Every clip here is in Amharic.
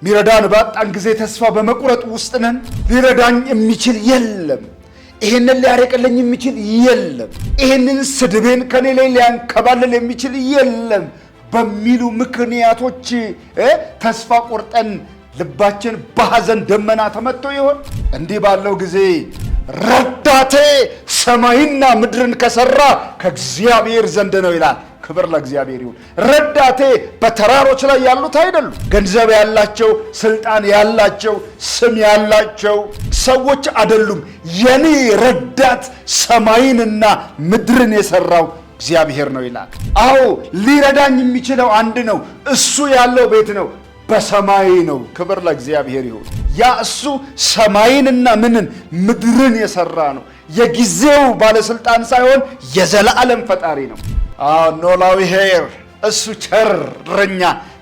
ሚረዳን ባጣን ጊዜ ተስፋ በመቁረጥ ውስጥ ነን። ሊረዳኝ የሚችል የለም፣ ይሄንን ሊያረቅልኝ የሚችል የለም፣ ይሄንን ስድቤን ከኔ ላይ ሊያንከባልል የሚችል የለም በሚሉ ምክንያቶች ተስፋ ቆርጠን ልባችን በሐዘን ደመና ተመቶ ይሆን? እንዲህ ባለው ጊዜ ረዳቴ ሰማይና ምድርን ከሰራ ከእግዚአብሔር ዘንድ ነው ይላል። ክብር ለእግዚአብሔር ይሁን። ረዳቴ በተራሮች ላይ ያሉት አይደሉም። ገንዘብ ያላቸው፣ ስልጣን ያላቸው፣ ስም ያላቸው ሰዎች አይደሉም። የኔ ረዳት ሰማይንና ምድርን የሰራው እግዚአብሔር ነው ይላል። አዎ ሊረዳኝ የሚችለው አንድ ነው። እሱ ያለው ቤት ነው፣ በሰማይ ነው። ክብር ለእግዚአብሔር ይሁን። ያ እሱ ሰማይንና ምድርን የሰራ ነው። የጊዜው ባለስልጣን ሳይሆን የዘላለም ፈጣሪ ነው። ኖላዊ ሄር እሱ ቸር እረኛ፣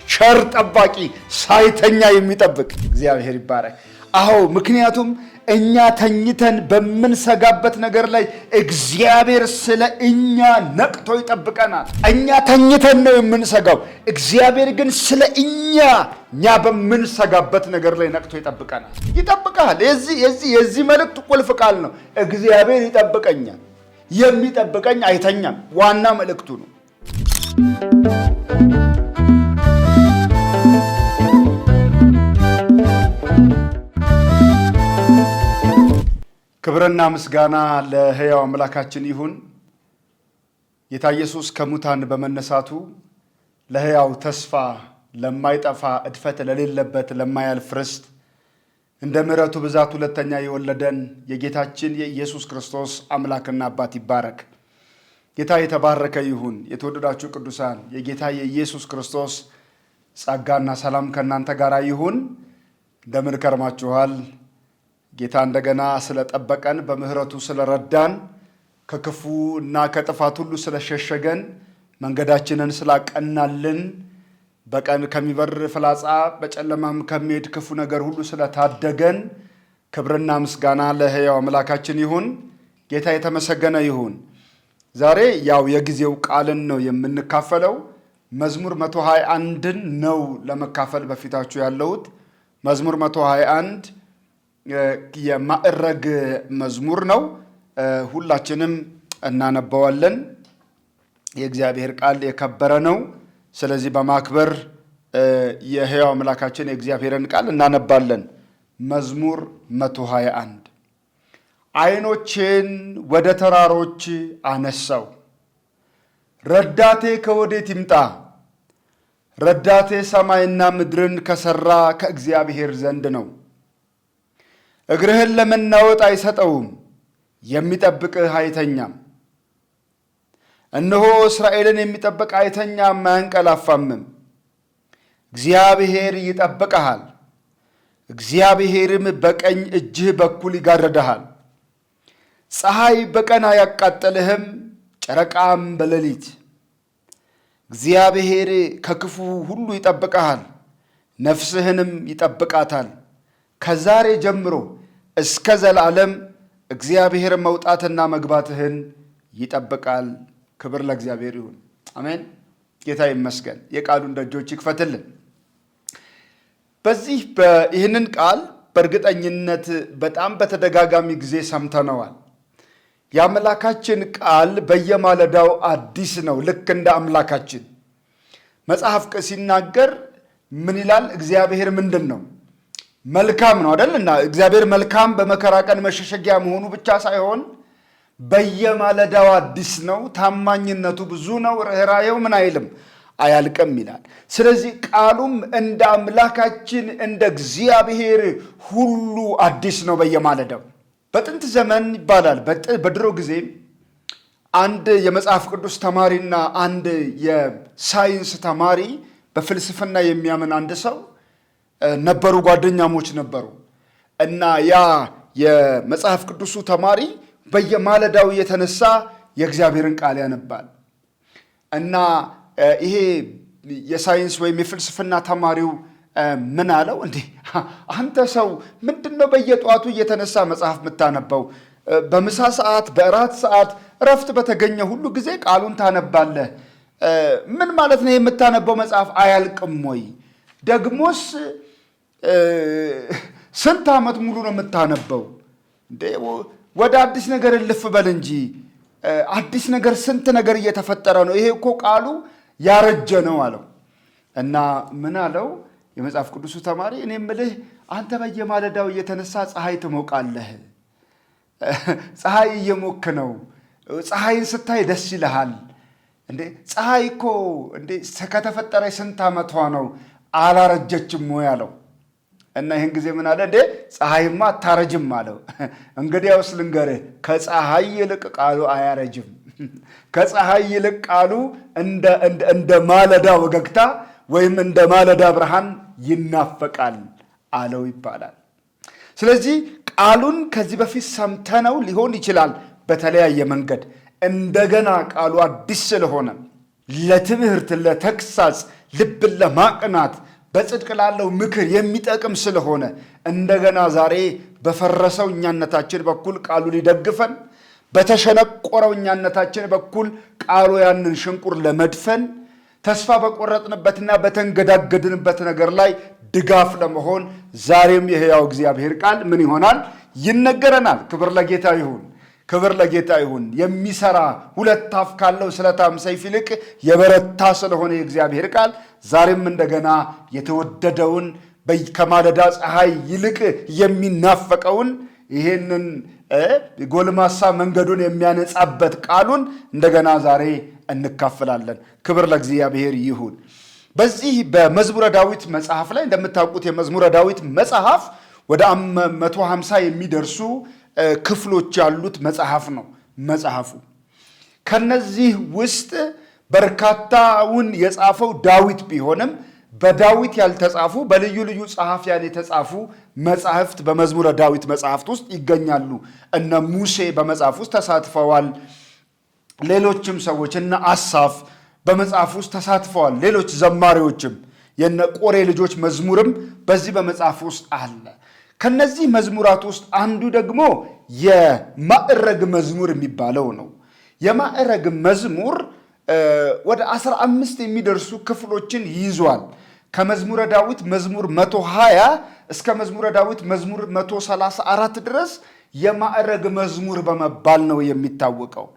ቸር ጠባቂ፣ ሳይተኛ የሚጠብቅ እግዚአብሔር ይባረክ። ምክንያቱም እኛ ተኝተን በምንሰጋበት ነገር ላይ እግዚአብሔር ስለ እኛ ነቅቶ ይጠብቀናል። እኛ ተኝተን ነው የምንሰጋው፣ እግዚአብሔር ግን ስለ እኛ በምንሰጋበት ነገር ላይ ነቅቶ ይጠብቀናል። ይጠብቃል። የዚህ መልእክት ቁልፍ ቃል ነው። እግዚአብሔር ይጠብቀኛል። የሚጠብቀኝ አይተኛም። ዋና መልእክቱ ነው። ክብርና ምስጋና ለሕያው አምላካችን ይሁን። ጌታ ኢየሱስ ከሙታን በመነሳቱ ለሕያው ተስፋ፣ ለማይጠፋ እድፈት ለሌለበት ለማያልፍ ርስት እንደ ምሕረቱ ብዛት ሁለተኛ የወለደን የጌታችን የኢየሱስ ክርስቶስ አምላክና አባት ይባረክ። ጌታ የተባረከ ይሁን። የተወደዳችሁ ቅዱሳን የጌታ የኢየሱስ ክርስቶስ ጸጋና ሰላም ከእናንተ ጋር ይሁን። እንደምን ከርማችኋል? ጌታ እንደገና ስለጠበቀን፣ በምህረቱ ስለረዳን፣ ከክፉ እና ከጥፋት ሁሉ ስለሸሸገን፣ መንገዳችንን ስላቀናልን፣ በቀን ከሚበር ፍላጻ በጨለማም ከሚሄድ ክፉ ነገር ሁሉ ስለታደገን ክብርና ምስጋና ለሕያው አምላካችን ይሁን። ጌታ የተመሰገነ ይሁን። ዛሬ የጊዜው ቃልን ነው የምንካፈለው። መዝሙር 121ን ነው ለመካፈል በፊታችሁ ያለሁት። መዝሙር 121 የማዕረግ መዝሙር ነው። ሁላችንም እናነበዋለን። የእግዚአብሔር ቃል የከበረ ነው። ስለዚህ በማክበር የሕያው አምላካችን የእግዚአብሔርን ቃል እናነባለን። መዝሙር 121 ዓይኖቼን ወደ ተራሮች አነሳው፣ ረዳቴ ከወዴት ይምጣ? ረዳቴ ሰማይና ምድርን ከሠራ ከእግዚአብሔር ዘንድ ነው። እግርህን ለመናወጥ አይሰጠውም፣ የሚጠብቅህ አይተኛም። እነሆ እስራኤልን የሚጠብቅ አይተኛም አያንቀላፋምም። እግዚአብሔር ይጠብቅሃል፣ እግዚአብሔርም በቀኝ እጅህ በኩል ይጋርድሃል። ፀሐይ በቀን አያቃጥልህም፣ ጨረቃም በሌሊት። እግዚአብሔር ከክፉ ሁሉ ይጠብቅሃል፣ ነፍስህንም ይጠብቃታል። ከዛሬ ጀምሮ እስከ ዘላለም እግዚአብሔር መውጣትና መግባትህን ይጠብቃል። ክብር ለእግዚአብሔር ይሁን። አሜን። ጌታ ይመስገን። የቃሉን ደጆች ይክፈትልን። ይህንን ቃል በእርግጠኝነት በጣም በተደጋጋሚ ጊዜ ሰምተነዋል። የአምላካችን ቃል በየማለዳው አዲስ ነው። ልክ እንደ አምላካችን መጽሐፍ ሲናገር ምን ይላል? እግዚአብሔር ምንድን ነው? መልካም ነው አይደል? እና እግዚአብሔር መልካም በመከራ ቀን መሸሸጊያ መሆኑ ብቻ ሳይሆን በየማለዳው አዲስ ነው፣ ታማኝነቱ ብዙ ነው፣ ርኅራኄው ምን አይልም አያልቅም ይላል። ስለዚህ ቃሉም እንደ አምላካችን እንደ እግዚአብሔር ሁሉ አዲስ ነው በየማለዳው። በጥንት ዘመን ይባላል፣ በድሮ ጊዜ አንድ የመጽሐፍ ቅዱስ ተማሪና አንድ የሳይንስ ተማሪ፣ በፍልስፍና የሚያምን አንድ ሰው ነበሩ፣ ጓደኛሞች ነበሩ። እና ያ የመጽሐፍ ቅዱሱ ተማሪ በየማለዳው የተነሳ የእግዚአብሔርን ቃል ያነባል። እና ይሄ የሳይንስ ወይም የፍልስፍና ተማሪው ምን አለው? እንዴ አንተ ሰው ምንድነው በየጠዋቱ እየተነሳ መጽሐፍ የምታነበው? በምሳ ሰዓት፣ በእራት ሰዓት፣ እረፍት በተገኘ ሁሉ ጊዜ ቃሉን ታነባለህ። ምን ማለት ነው? የምታነበው መጽሐፍ አያልቅም ወይ? ደግሞስ ስንት ዓመት ሙሉ ነው የምታነበው እንዴ? ወደ አዲስ ነገር ልፍ በል እንጂ አዲስ ነገር ስንት ነገር እየተፈጠረ ነው። ይሄ እኮ ቃሉ ያረጀ ነው አለው። እና ምን አለው የመጽሐፍ ቅዱሱ ተማሪ? እኔ የምልህ አንተ በየማለዳው እየተነሳ ፀሐይ ትሞቃለህ። ፀሐይ እየሞክ ነው። ፀሐይን ስታይ ደስ ይልሃል እንዴ? ፀሐይ እኮ እንዴ ከተፈጠረ ስንት ዓመቷ ነው? አላረጀችም ወይ አለው። እና ይህን ጊዜ ምን አለ? እንዴ ፀሐይማ አታረጅም አለው። እንግዲያውስ ልንገርህ፣ ከፀሐይ ይልቅ ቃሉ አያረጅም። ከፀሐይ ይልቅ ቃሉ እንደ ማለዳ ወገግታ ወይም እንደ ማለዳ ብርሃን ይናፈቃል አለው ይባላል። ስለዚህ ቃሉን ከዚህ በፊት ሰምተነው ሊሆን ይችላል በተለያየ መንገድ። እንደገና ቃሉ አዲስ ስለሆነ ለትምህርት፣ ለተግሳጽ፣ ልብን ለማቅናት በጽድቅ ላለው ምክር የሚጠቅም ስለሆነ እንደገና ዛሬ በፈረሰው እኛነታችን በኩል ቃሉ ሊደግፈን፣ በተሸነቆረው እኛነታችን በኩል ቃሉ ያንን ሽንቁር ለመድፈን፣ ተስፋ በቆረጥንበትና በተንገዳገድንበት ነገር ላይ ድጋፍ ለመሆን ዛሬም የሕያው እግዚአብሔር ቃል ምን ይሆናል? ይነገረናል። ክብር ለጌታ ይሁን። ክብር ለጌታ ይሁን። የሚሰራ ሁለት አፍ ካለው ስለታም ሰይፍ ይልቅ የበረታ ስለሆነ የእግዚአብሔር ቃል ዛሬም እንደገና የተወደደውን ከማለዳ ፀሐይ ይልቅ የሚናፈቀውን ይሄንን ጎልማሳ መንገዱን የሚያነጻበት ቃሉን እንደገና ዛሬ እንካፈላለን። ክብር ለእግዚአብሔር ይሁን። በዚህ በመዝሙረ ዳዊት መጽሐፍ ላይ እንደምታውቁት የመዝሙረ ዳዊት መጽሐፍ ወደ 150 የሚደርሱ ክፍሎች ያሉት መጽሐፍ ነው። መጽሐፉ ከነዚህ ውስጥ በርካታውን የጻፈው ዳዊት ቢሆንም በዳዊት ያልተጻፉ በልዩ ልዩ ጸሐፊያን የተጻፉ መጻሕፍት በመዝሙረ ዳዊት መጽሐፍት ውስጥ ይገኛሉ። እነ ሙሴ በመጽሐፍ ውስጥ ተሳትፈዋል። ሌሎችም ሰዎች እነ አሳፍ በመጽሐፍ ውስጥ ተሳትፈዋል። ሌሎች ዘማሪዎችም የነ ቆሬ ልጆች መዝሙርም በዚህ በመጽሐፍ ውስጥ አለ። ከነዚህ መዝሙራት ውስጥ አንዱ ደግሞ የማዕረግ መዝሙር የሚባለው ነው። የማዕረግ መዝሙር ወደ 15 የሚደርሱ ክፍሎችን ይዟል። ከመዝሙረ ዳዊት መዝሙር 120 እስከ መዝሙረ ዳዊት መዝሙር 134 ድረስ የማዕረግ መዝሙር በመባል ነው የሚታወቀው።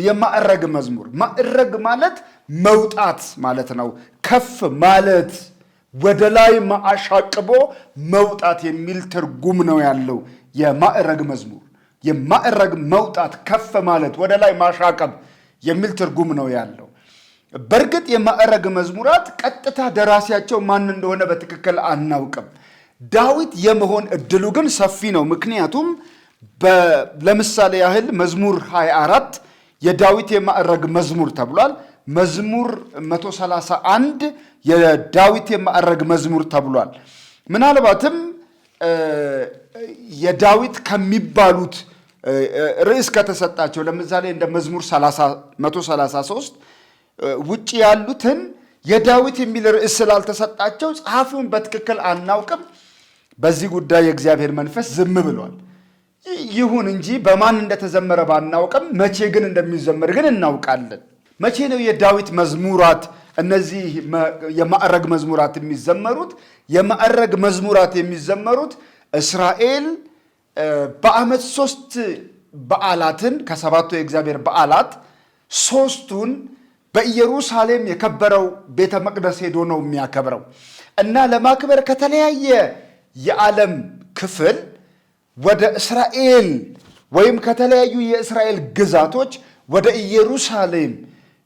የማዕረግ መዝሙር፣ ማዕረግ ማለት መውጣት ማለት ነው። ከፍ ማለት፣ ወደ ላይ ማሻቅቦ መውጣት የሚል ትርጉም ነው ያለው የማዕረግ መዝሙር። የማዕረግ መውጣት፣ ከፍ ማለት፣ ወደ ላይ ማሻቀብ የሚል ትርጉም ነው ያለው። በእርግጥ የማዕረግ መዝሙራት ቀጥታ ደራሲያቸው ማን እንደሆነ በትክክል አናውቅም። ዳዊት የመሆን እድሉ ግን ሰፊ ነው። ምክንያቱም ለምሳሌ ያህል መዝሙር 24 የዳዊት የማዕረግ መዝሙር ተብሏል። መዝሙር 131 የዳዊት የማዕረግ መዝሙር ተብሏል። ምናልባትም የዳዊት ከሚባሉት ርዕስ ከተሰጣቸው ለምሳሌ እንደ መዝሙር 133 ውጭ ያሉትን የዳዊት የሚል ርዕስ ስላልተሰጣቸው ጸሐፊውን በትክክል አናውቅም። በዚህ ጉዳይ የእግዚአብሔር መንፈስ ዝም ብሏል። ይሁን እንጂ በማን እንደተዘመረ ባናውቅም መቼ ግን እንደሚዘመር ግን እናውቃለን። መቼ ነው የዳዊት መዝሙራት እነዚህ የማዕረግ መዝሙራት የሚዘመሩት? የማዕረግ መዝሙራት የሚዘመሩት እስራኤል በዓመት 3 በዓላትን ከሰባቱ የእግዚአብሔር በዓላት 3ቱን በኢየሩሳሌም የከበረው ቤተ መቅደስ ሄዶ ነው የሚያከብረው እና ለማክበር ከተለያየ የዓለም ክፍል ወደ እስራኤል ወይም ከተለያዩ የእስራኤል ግዛቶች ወደ ኢየሩሳሌም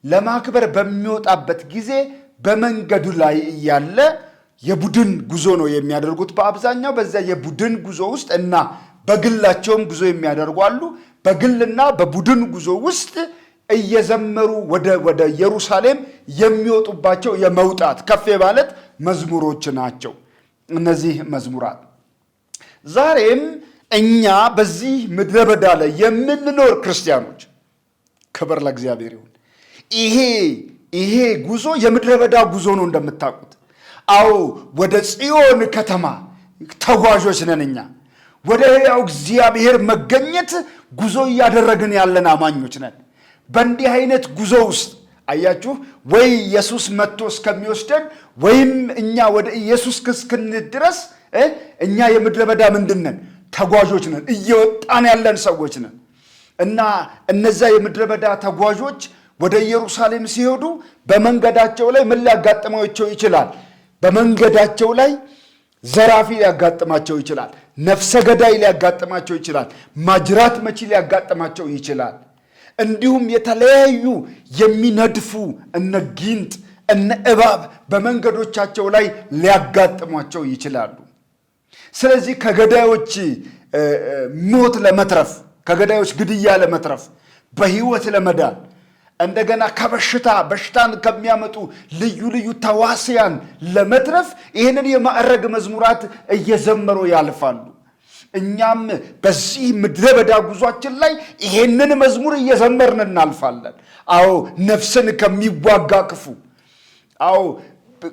ለማክበር በሚወጣበት ጊዜ በመንገዱ ላይ እያለ የቡድን ጉዞ ነው የሚያደርጉት በአብዛኛው። በዚያ የቡድን ጉዞ ውስጥ እና በግላቸውም ጉዞ የሚያደርጉ አሉ። በግልና በቡድን ጉዞ ውስጥ እየዘመሩ ወደ ኢየሩሳሌም የሚወጡባቸው የመውጣት ከፍ ማለት መዝሙሮች ናቸው እነዚህ መዝሙራት። ዛሬም እኛ በዚህ ምድረ በዳ ላይ የምንኖር ክርስቲያኖች ክብር ለእግዚአብሔር ይሁን። ይሄ ጉዞ የምድረ በዳ ጉዞ ነው እንደምታውቁት። አዎ ወደ ጽዮን ከተማ ተጓዦች ነን እኛ። ወደ ሕያው እግዚአብሔር መገኘት ጉዞ እያደረግን ያለን አማኞች ነን። በእንዲህ አይነት ጉዞ ውስጥ አያችሁ ወይ ኢየሱስ መጥቶ እስከሚወስደን ወይም እኛ ወደ ኢየሱስ እስክንድረስ እኛ የምድረ በዳ ምንድነን? ተጓዦች ነን፣ እየወጣን ያለን ሰዎች ነን። እና እነዛ የምድረ በዳ ተጓዦች ወደ ኢየሩሳሌም ሲሄዱ በመንገዳቸው ላይ ምን ሊያጋጥማቸው ይችላል? በመንገዳቸው ላይ ዘራፊ ሊያጋጥማቸው ይችላል፣ ነፍሰ ገዳይ ሊያጋጥማቸው ይችላል፣ ማጅራት መቺ ሊያጋጥማቸው ይችላል። እንዲሁም የተለያዩ የሚነድፉ እነ ጊንጥ እነ እባብ በመንገዶቻቸው ላይ ሊያጋጥሟቸው ይችላሉ። ስለዚህ ከገዳዮች ሞት ለመትረፍ፣ ከገዳዮች ግድያ ለመትረፍ፣ በህይወት ለመዳን እንደገና በሽታን ከሚያመጡ ልዩ ልዩ ተዋሲያን ለመትረፍ ይህንን የማዕረግ መዝሙራት እየዘመሩ ያልፋሉ። እኛም በዚህ ምድረ በዳ ጉዟችን ላይ ይሄንን መዝሙር እየዘመርን እናልፋለን። አዎ ነፍስን ከሚዋጋ ክፉ፣ አዎ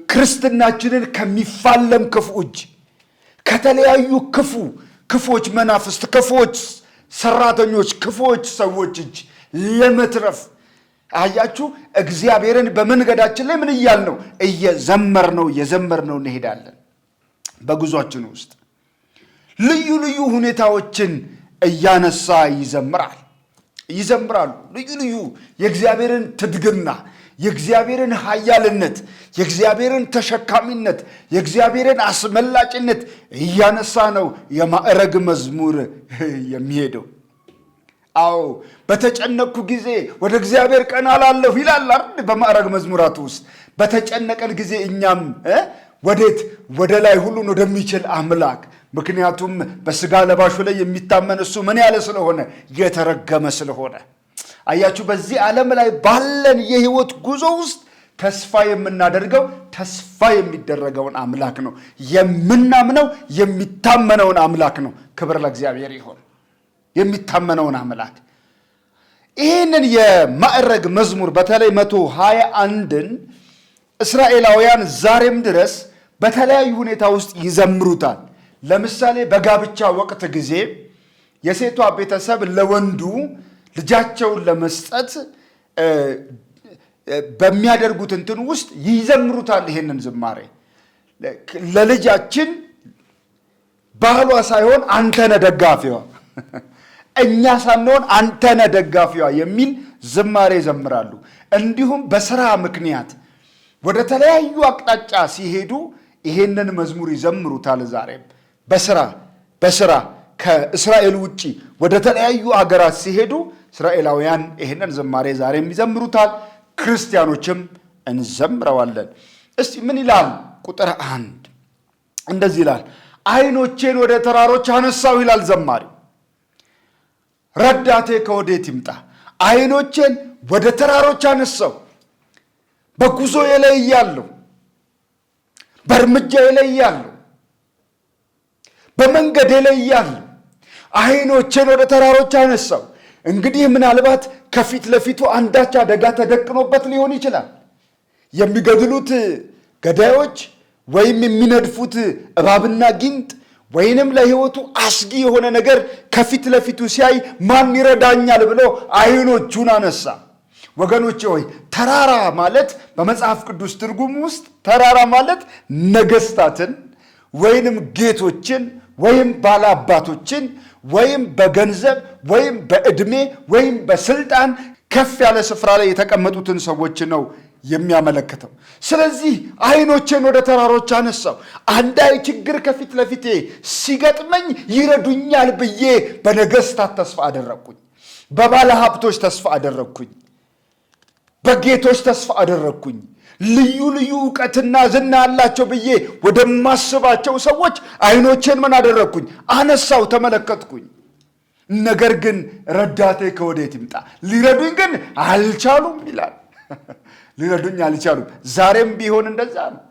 ክርስትናችንን ከሚፋለም ክፉ እጅ፣ ከተለያዩ ክፎች መናፍስት፣ ክፎች ሰራተኞች፣ ክፎች ሰዎች እጅ ለመትረፍ አያችሁ እግዚአብሔርን በመንገዳችን ላይ ምን እያልነው? እየዘመርነው እንሄዳለን። በጉዟችን ውስጥ ልዩ ልዩ ሁኔታዎችን እያነሳ ይዘምራሉ። ልዩ ልዩ የእግዚአብሔርን ትድግና፣ የእግዚአብሔርን ኃያልነት፣ የእግዚአብሔርን ተሸካሚነት፣ የእግዚአብሔርን አስመላጭነት እያነሳ ነው የማዕረግ መዝሙር የሚሄደው። አዎ በተጨነቅኩ ጊዜ ወደ እግዚአብሔር ቀና እላለሁ ይላል አይደል? በማዕረግ መዝሙራት ውስጥ በተጨነቀን ጊዜ እኛም ወዴት? ወደ ላይ ሁሉን ወደሚችል አምላክ። ምክንያቱም በስጋ ለባሹ ላይ የሚታመን እሱ ምን ያለ ስለሆነ? የተረገመ ስለሆነ። አያችሁ በዚህ ዓለም ላይ ባለን የህይወት ጉዞ ውስጥ ተስፋ የምናደርገው ተስፋ የሚደረገውን አምላክ ነው። የምናምነው የሚታመነውን አምላክ ነው። ክብር ለእግዚአብሔር ይሁን። የሚታመነውን አምላክ። ይህንን የማዕረግ መዝሙር በተለይ 121ን እስራኤላውያን ዛሬም ድረስ በተለያዩ ሁኔታ ውስጥ ይዘምሩታል። ለምሳሌ በጋብቻ ወቅት ጊዜ የሴቷ ቤተሰብ ለወንዱ ልጃቸውን ለመስጠት በሚያደርጉት እንትን ውስጥ ይዘምሩታል። ይሄንን ዝማሬ ለልጃችን ባህሏ ሳይሆን አንተነ ደጋፊዋ፣ እኛ ሳንሆን አንተነ ደጋፊዋ የሚል ዝማሬ ይዘምራሉ። እንዲሁም በስራ ምክንያት ወደ ተለያዩ አቅጣጫ ሲሄዱ ይሄንን መዝሙር ይዘምሩታል። ዛሬም በስራ ከእስራኤል ውጪ ወደ ተለያዩ አገራት ሲሄዱ እስራኤላውያን ይሄንን ዝማሬ ዛሬም ይዘምሩታል። ክርስቲያኖችም እንዘምረዋለን። እስቲ ምን ይላል? ቁጥር 1 እንደዚህ ይላል፣ ዓይኖቼን ወደ ተራሮች አነሳው ይላል ዘማሪ። ረዳቴ ከወዴት ይምጣ? ዓይኖቼን ወደ ተራሮች አነሳው። በጉዞዬ ላይ እያለሁ፣ በእርምጃዬ ላይ እያለሁ፣ በመንገዴ ላይ እያለሁ ዓይኖቼን ወደ ተራሮች አነሳው። እንግዲህ ምናልባት ከፊት ለፊቱ አንዳች አደጋ ተደቅኖበት ሊሆን ይችላል። የሚገድሉት ገዳዮች ወይም የሚነድፉት እባብና ጊንጥ ወይንም ለሕይወቱ አስጊ የሆነ ነገር ከፊት ለፊቱ ሲያይ ማን ይረዳኛል ብሎ ዓይኖቹን አነሳ። ወገኖቼ ሆይ ተራራ ማለት በመጽሐፍ ቅዱስ ትርጉም ውስጥ ተራራ ማለት ነገስታትን ወይንም ጌቶችን ወይም ባላባቶችን ወይም በገንዘብ ወይም በዕድሜ ወይም በስልጣን ከፍ ያለ ስፍራ ላይ የተቀመጡትን ሰዎች ነው የሚያመለክተው። ስለዚህ ዓይኖቼን ወደ ተራሮች አነሳው። አንዳይ ችግር ከፊት ለፊቴ ሲገጥመኝ ይረዱኛል ብዬ በነገስታት ተስፋ አደረግኩኝ፣ በባለ ሀብቶች ተስፋ አደረግኩኝ፣ በጌቶች ተስፋ አደረግኩኝ። ልዩ ልዩ ዕውቀትና ዝና ያላቸው ብዬ ወደማስባቸው ሰዎች ዓይኖቼን ምን አደረግኩኝ? አነሳው፣ ተመለከትኩኝ። ነገር ግን ረዳቴ ከወዴት ይምጣ? ሊረዱኝ ግን አልቻሉም ይላል። ሊረዱኝ አልቻሉም። ዛሬም ቢሆን እንደዛ ነው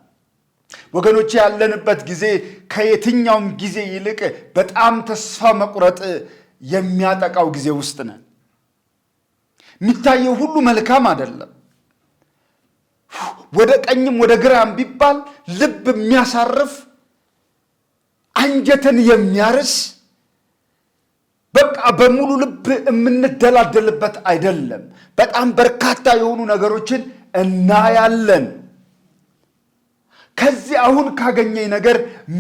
ወገኖቼ። ያለንበት ጊዜ ከየትኛውም ጊዜ ይልቅ በጣም ተስፋ መቁረጥ የሚያጠቃው ጊዜ ውስጥ ነን። የሚታየው ሁሉ መልካም አይደለም። ወደ ቀኝም ወደ ግራም ቢባል ልብ የሚያሳርፍ አንጀትን የሚያርስ በቃ በሙሉ ልብ የምንደላደልበት አይደለም። በጣም በርካታ የሆኑ ነገሮችን እናያለን። ከዚህ አሁን ካገኘኝ ነገር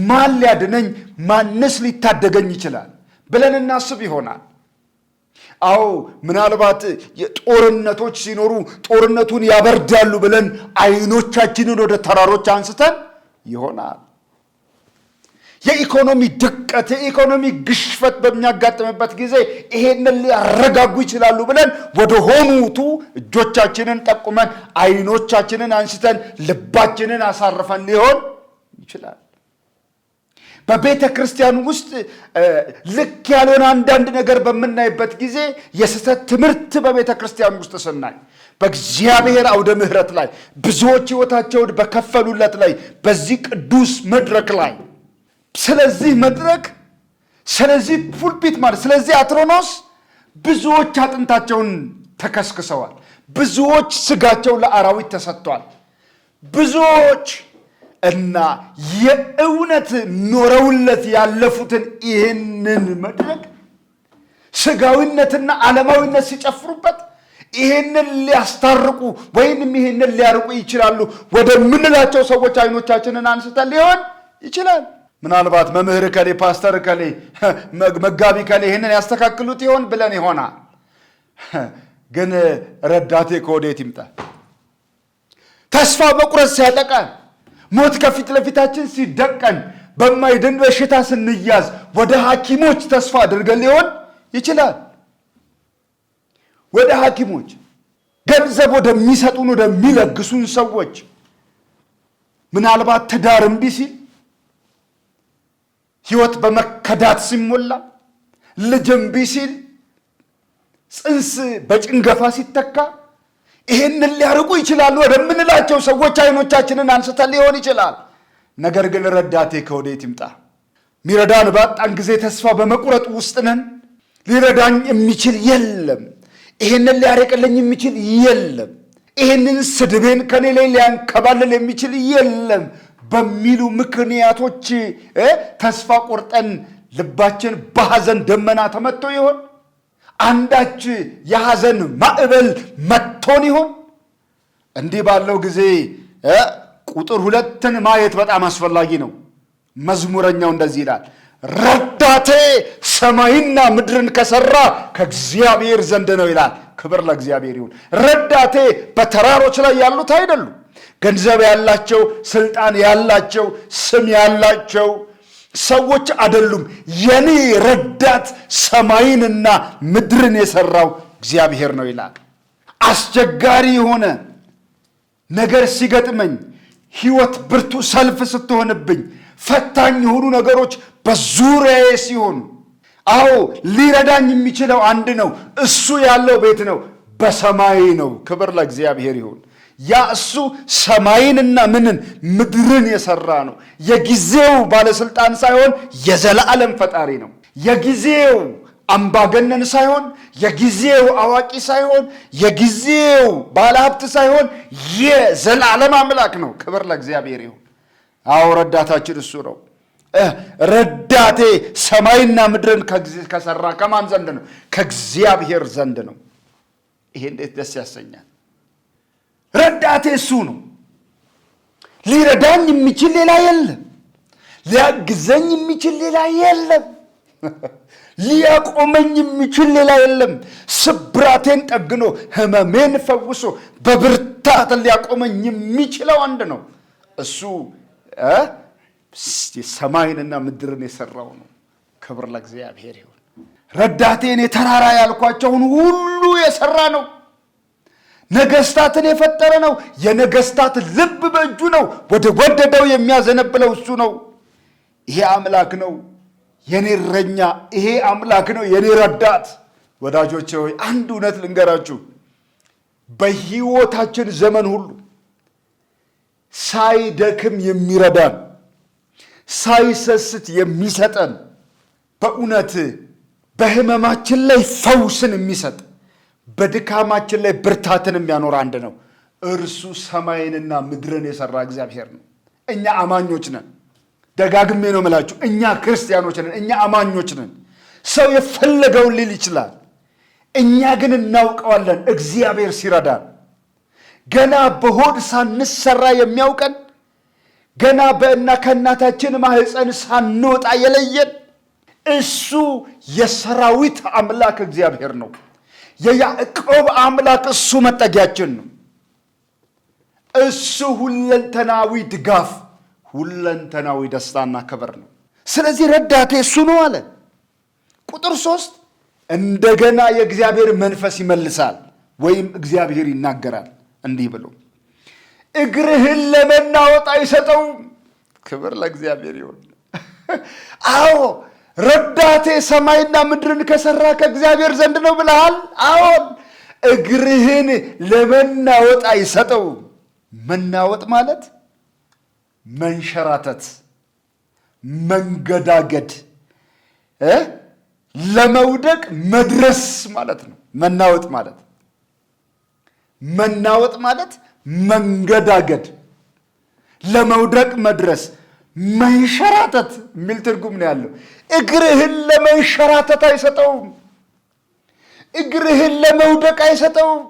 ማን ሊያድነኝ ማንስ ሊታደገኝ ይችላል ብለን እናስብ ይሆናል። አዎ ምናልባት ጦርነቶች ሲኖሩ ጦርነቱን ያበርዳሉ ብለን አይኖቻችንን ወደ ተራሮች አንስተን ይሆናል። የኢኮኖሚ ድቀት የኢኮኖሚ ግሽፈት በሚያጋጥምበት ጊዜ ይሄንን ሊያረጋጉ ይችላሉ ብለን ወደ ሆኑቱ እጆቻችንን ጠቁመን አይኖቻችንን አንስተን ልባችንን አሳርፈን ሊሆን ይችላል። በቤተ ክርስቲያን ውስጥ ልክ ያልሆነ አንዳንድ ነገር በምናይበት ጊዜ የስህተት ትምህርት በቤተ ክርስቲያን ውስጥ ስናይ በእግዚአብሔር አውደ ምሕረት ላይ ብዙዎች ሕይወታቸውን በከፈሉለት ላይ በዚህ ቅዱስ መድረክ ላይ ስለዚህ መድረክ ስለዚህ ፑልፒት ማለት ስለዚህ አትሮኖስ ብዙዎች አጥንታቸውን ተከስክሰዋል። ብዙዎች ስጋቸው ለአራዊት ተሰጥቷል። ብዙዎች እና የእውነት ኖረውለት ያለፉትን ይህንን መድረክ ስጋዊነትና ዓለማዊነት ሲጨፍሩበት ይህንን ሊያስታርቁ ወይንም ይህንን ሊያርቁ ይችላሉ ወደምንላቸው ሰዎች አይኖቻችንን አንስተን ሊሆን ይችላል። ምናልባት መምህር ከሌ ፓስተር ከሌ መጋቢ ከሌ ይህንን ያስተካክሉት ይሆን ብለን ይሆናል። ግን ረዳቴ ከወዴት ይምጣ? ተስፋ መቁረጥ ሲያጠቃን ሞት ከፊት ለፊታችን ሲደቀን በማይድን በሽታ ስንያዝ ወደ ሐኪሞች ተስፋ አድርገን ሊሆን ይችላል። ወደ ሐኪሞች ገንዘብ ወደሚሰጡን ወደሚለግሱን ሰዎች ምናልባት ትዳር እምቢ ሲል ሕይወት በመከዳት ሲሞላ ልጅ እምቢ ሲል ጽንስ በጭንገፋ ሲተካ ይህንን ሊያርቁ ይችላሉ ወደምንላቸው ሰዎች አይኖቻችንን አንስተን ሊሆን ይችላል። ነገር ግን ረዳቴ ከወዴት ይምጣ? ሚረዳን ባጣን ጊዜ ተስፋ በመቁረጥ ውስጥ ነን። ሊረዳኝ የሚችል የለም። ይህንን ሊያርቅልኝ የሚችል የለም። ይህንን ስድቤን ከኔ ላይ ሊያንከባልል የሚችል የለም በሚሉ ምክንያቶች ተስፋ ቆርጠን ልባችን በሐዘን ደመና ተመቶ ይሆን? አንዳች የሐዘን ማዕበል መጥቶን ይሆን? እንዲህ ባለው ጊዜ ቁጥር 2ን ማየት በጣም አስፈላጊ ነው። መዝሙረኛው እንደዚህ ይላል፣ ረዳቴ ሰማይና ምድርን ከሰራ ከእግዚአብሔር ዘንድ ነው ይላል። ክብር ለእግዚአብሔር ይሁን። ረዳቴ በተራሮች ላይ ያሉት አይደሉም። ገንዘብ ያላቸው፣ ስልጣን ያላቸው፣ ስም ያላቸው ሰዎች አይደሉም። የኔ ረዳት ሰማይንና ምድርን የሰራው እግዚአብሔር ነው ይላል። አስቸጋሪ የሆነ ነገር ሲገጥመኝ፣ ሕይወት ብርቱ ሰልፍ ስትሆንብኝ፣ ፈታኝ የሆኑ ነገሮች በዙሪያዬ ሲሆኑ፣ አዎ ሊረዳኝ የሚችለው አንድ ነው። እሱ ያለው ቤት ነው፣ በሰማይ ነው። ክብር ለእግዚአብሔር ይሁን። ያ እሱ ሰማይንና ምድርን የሰራ ነው። የጊዜው ባለስልጣን ሳይሆን የዘላለም ፈጣሪ ነው። የጊዜው አምባገነን ሳይሆን፣ የጊዜው አዋቂ ሳይሆን፣ የጊዜው ባለሀብት ሳይሆን የዘላለም አምላክ ነው። ክብር ለእግዚአብሔር ይሁን። አዎ ረዳታችን እሱ ነው። ረዳቴ ሰማይና ምድርን ከሰራ ከማን ዘንድ ነው? ከእግዚአብሔር ዘንድ ነው። ይሄ እንዴት ደስ ያሰኛል! ረዳቴ እሱ ነው። ሊረዳኝ የሚችል ሌላ የለም። ሊያግዘኝ የሚችል ሌላ የለም። ሊያቆመኝ የሚችል ሌላ የለም። ስብራቴን ጠግኖ ሕመሜን ፈውሶ በብርታት ሊያቆመኝ የሚችለው አንድ ነው። እሱ ሰማይንና ምድርን የሰራው ነው። ክብር ለእግዚአብሔር ይሁን። ረዳቴን የተራራ ያልኳቸውን ሁሉ የሰራ ነው። ነገስታትን የፈጠረ ነው። የነገስታት ልብ በእጁ ነው። ወደ ወደደው የሚያዘነብለው እሱ ነው። ይሄ አምላክ ነው የኔ እረኛ። ይሄ አምላክ ነው የኔ ረዳት። ወዳጆቼ ሆይ አንድ እውነት ልንገራችሁ። በሕይወታችን ዘመን ሁሉ ሳይደክም የሚረዳን፣ ሳይሰስት የሚሰጠን፣ በእውነት በሕመማችን ላይ ፈውስን የሚሰጥ፣ በድካማችን ላይ ብርታትን የሚያኖር አንድ ነው። እርሱ ሰማይንና ምድርን የሰራ እግዚአብሔር ነው። እኛ አማኞች ነን። ደጋግሜ ነው የምላችሁ፣ እኛ ክርስቲያኖች ነን። እኛ አማኞች ነን። ሰው የፈለገውን ሊል ይችላል። እኛ ግን እናውቀዋለን እግዚአብሔር ሲረዳን። ገና በሆድ ሳንሰራ የሚያውቀን፣ ገና ከእናታችን ማህፀን ሳንወጣ የለየን እሱ የሰራዊት አምላክ እግዚአብሔር ነው። የያዕቆብ አምላክ እሱ መጠጊያችን ነው። እሱ ሁለንተናዊ ድጋፍ፣ ሁለንተናዊ ደስታና ክብር ነው። ስለዚህ ረዳቴ እሱ ነው አለ። ቁጥር 3 እንደገና የእግዚአብሔር መንፈስ ይመልሳል ወይም እግዚአብሔር ይናገራል እንዲህ ብሎ እግርህን ለመናወጥ አይሰጠውም። ክብር ለእግዚአብሔር ይሁን። አዎ ረዳቴ ሰማይና ምድርን ከሰራ ከእግዚአብሔር ዘንድ ነው ብለሃል። አዎን እግርህን ለመናወጥ አይሰጠውም። መናወጥ ማለት መንሸራተት፣ መንገዳገድ፣ ለመውደቅ መድረስ ማለት ነው። መናወጥ ማለት መንገዳገድ፣ ለመውደቅ መድረስ፣ መንሸራተት የሚል ትርጉም ነው ያለው። እግርህን ለመንሸራተት አይሰጠውም። እግርህን ለመውደቅ አይሰጠውም።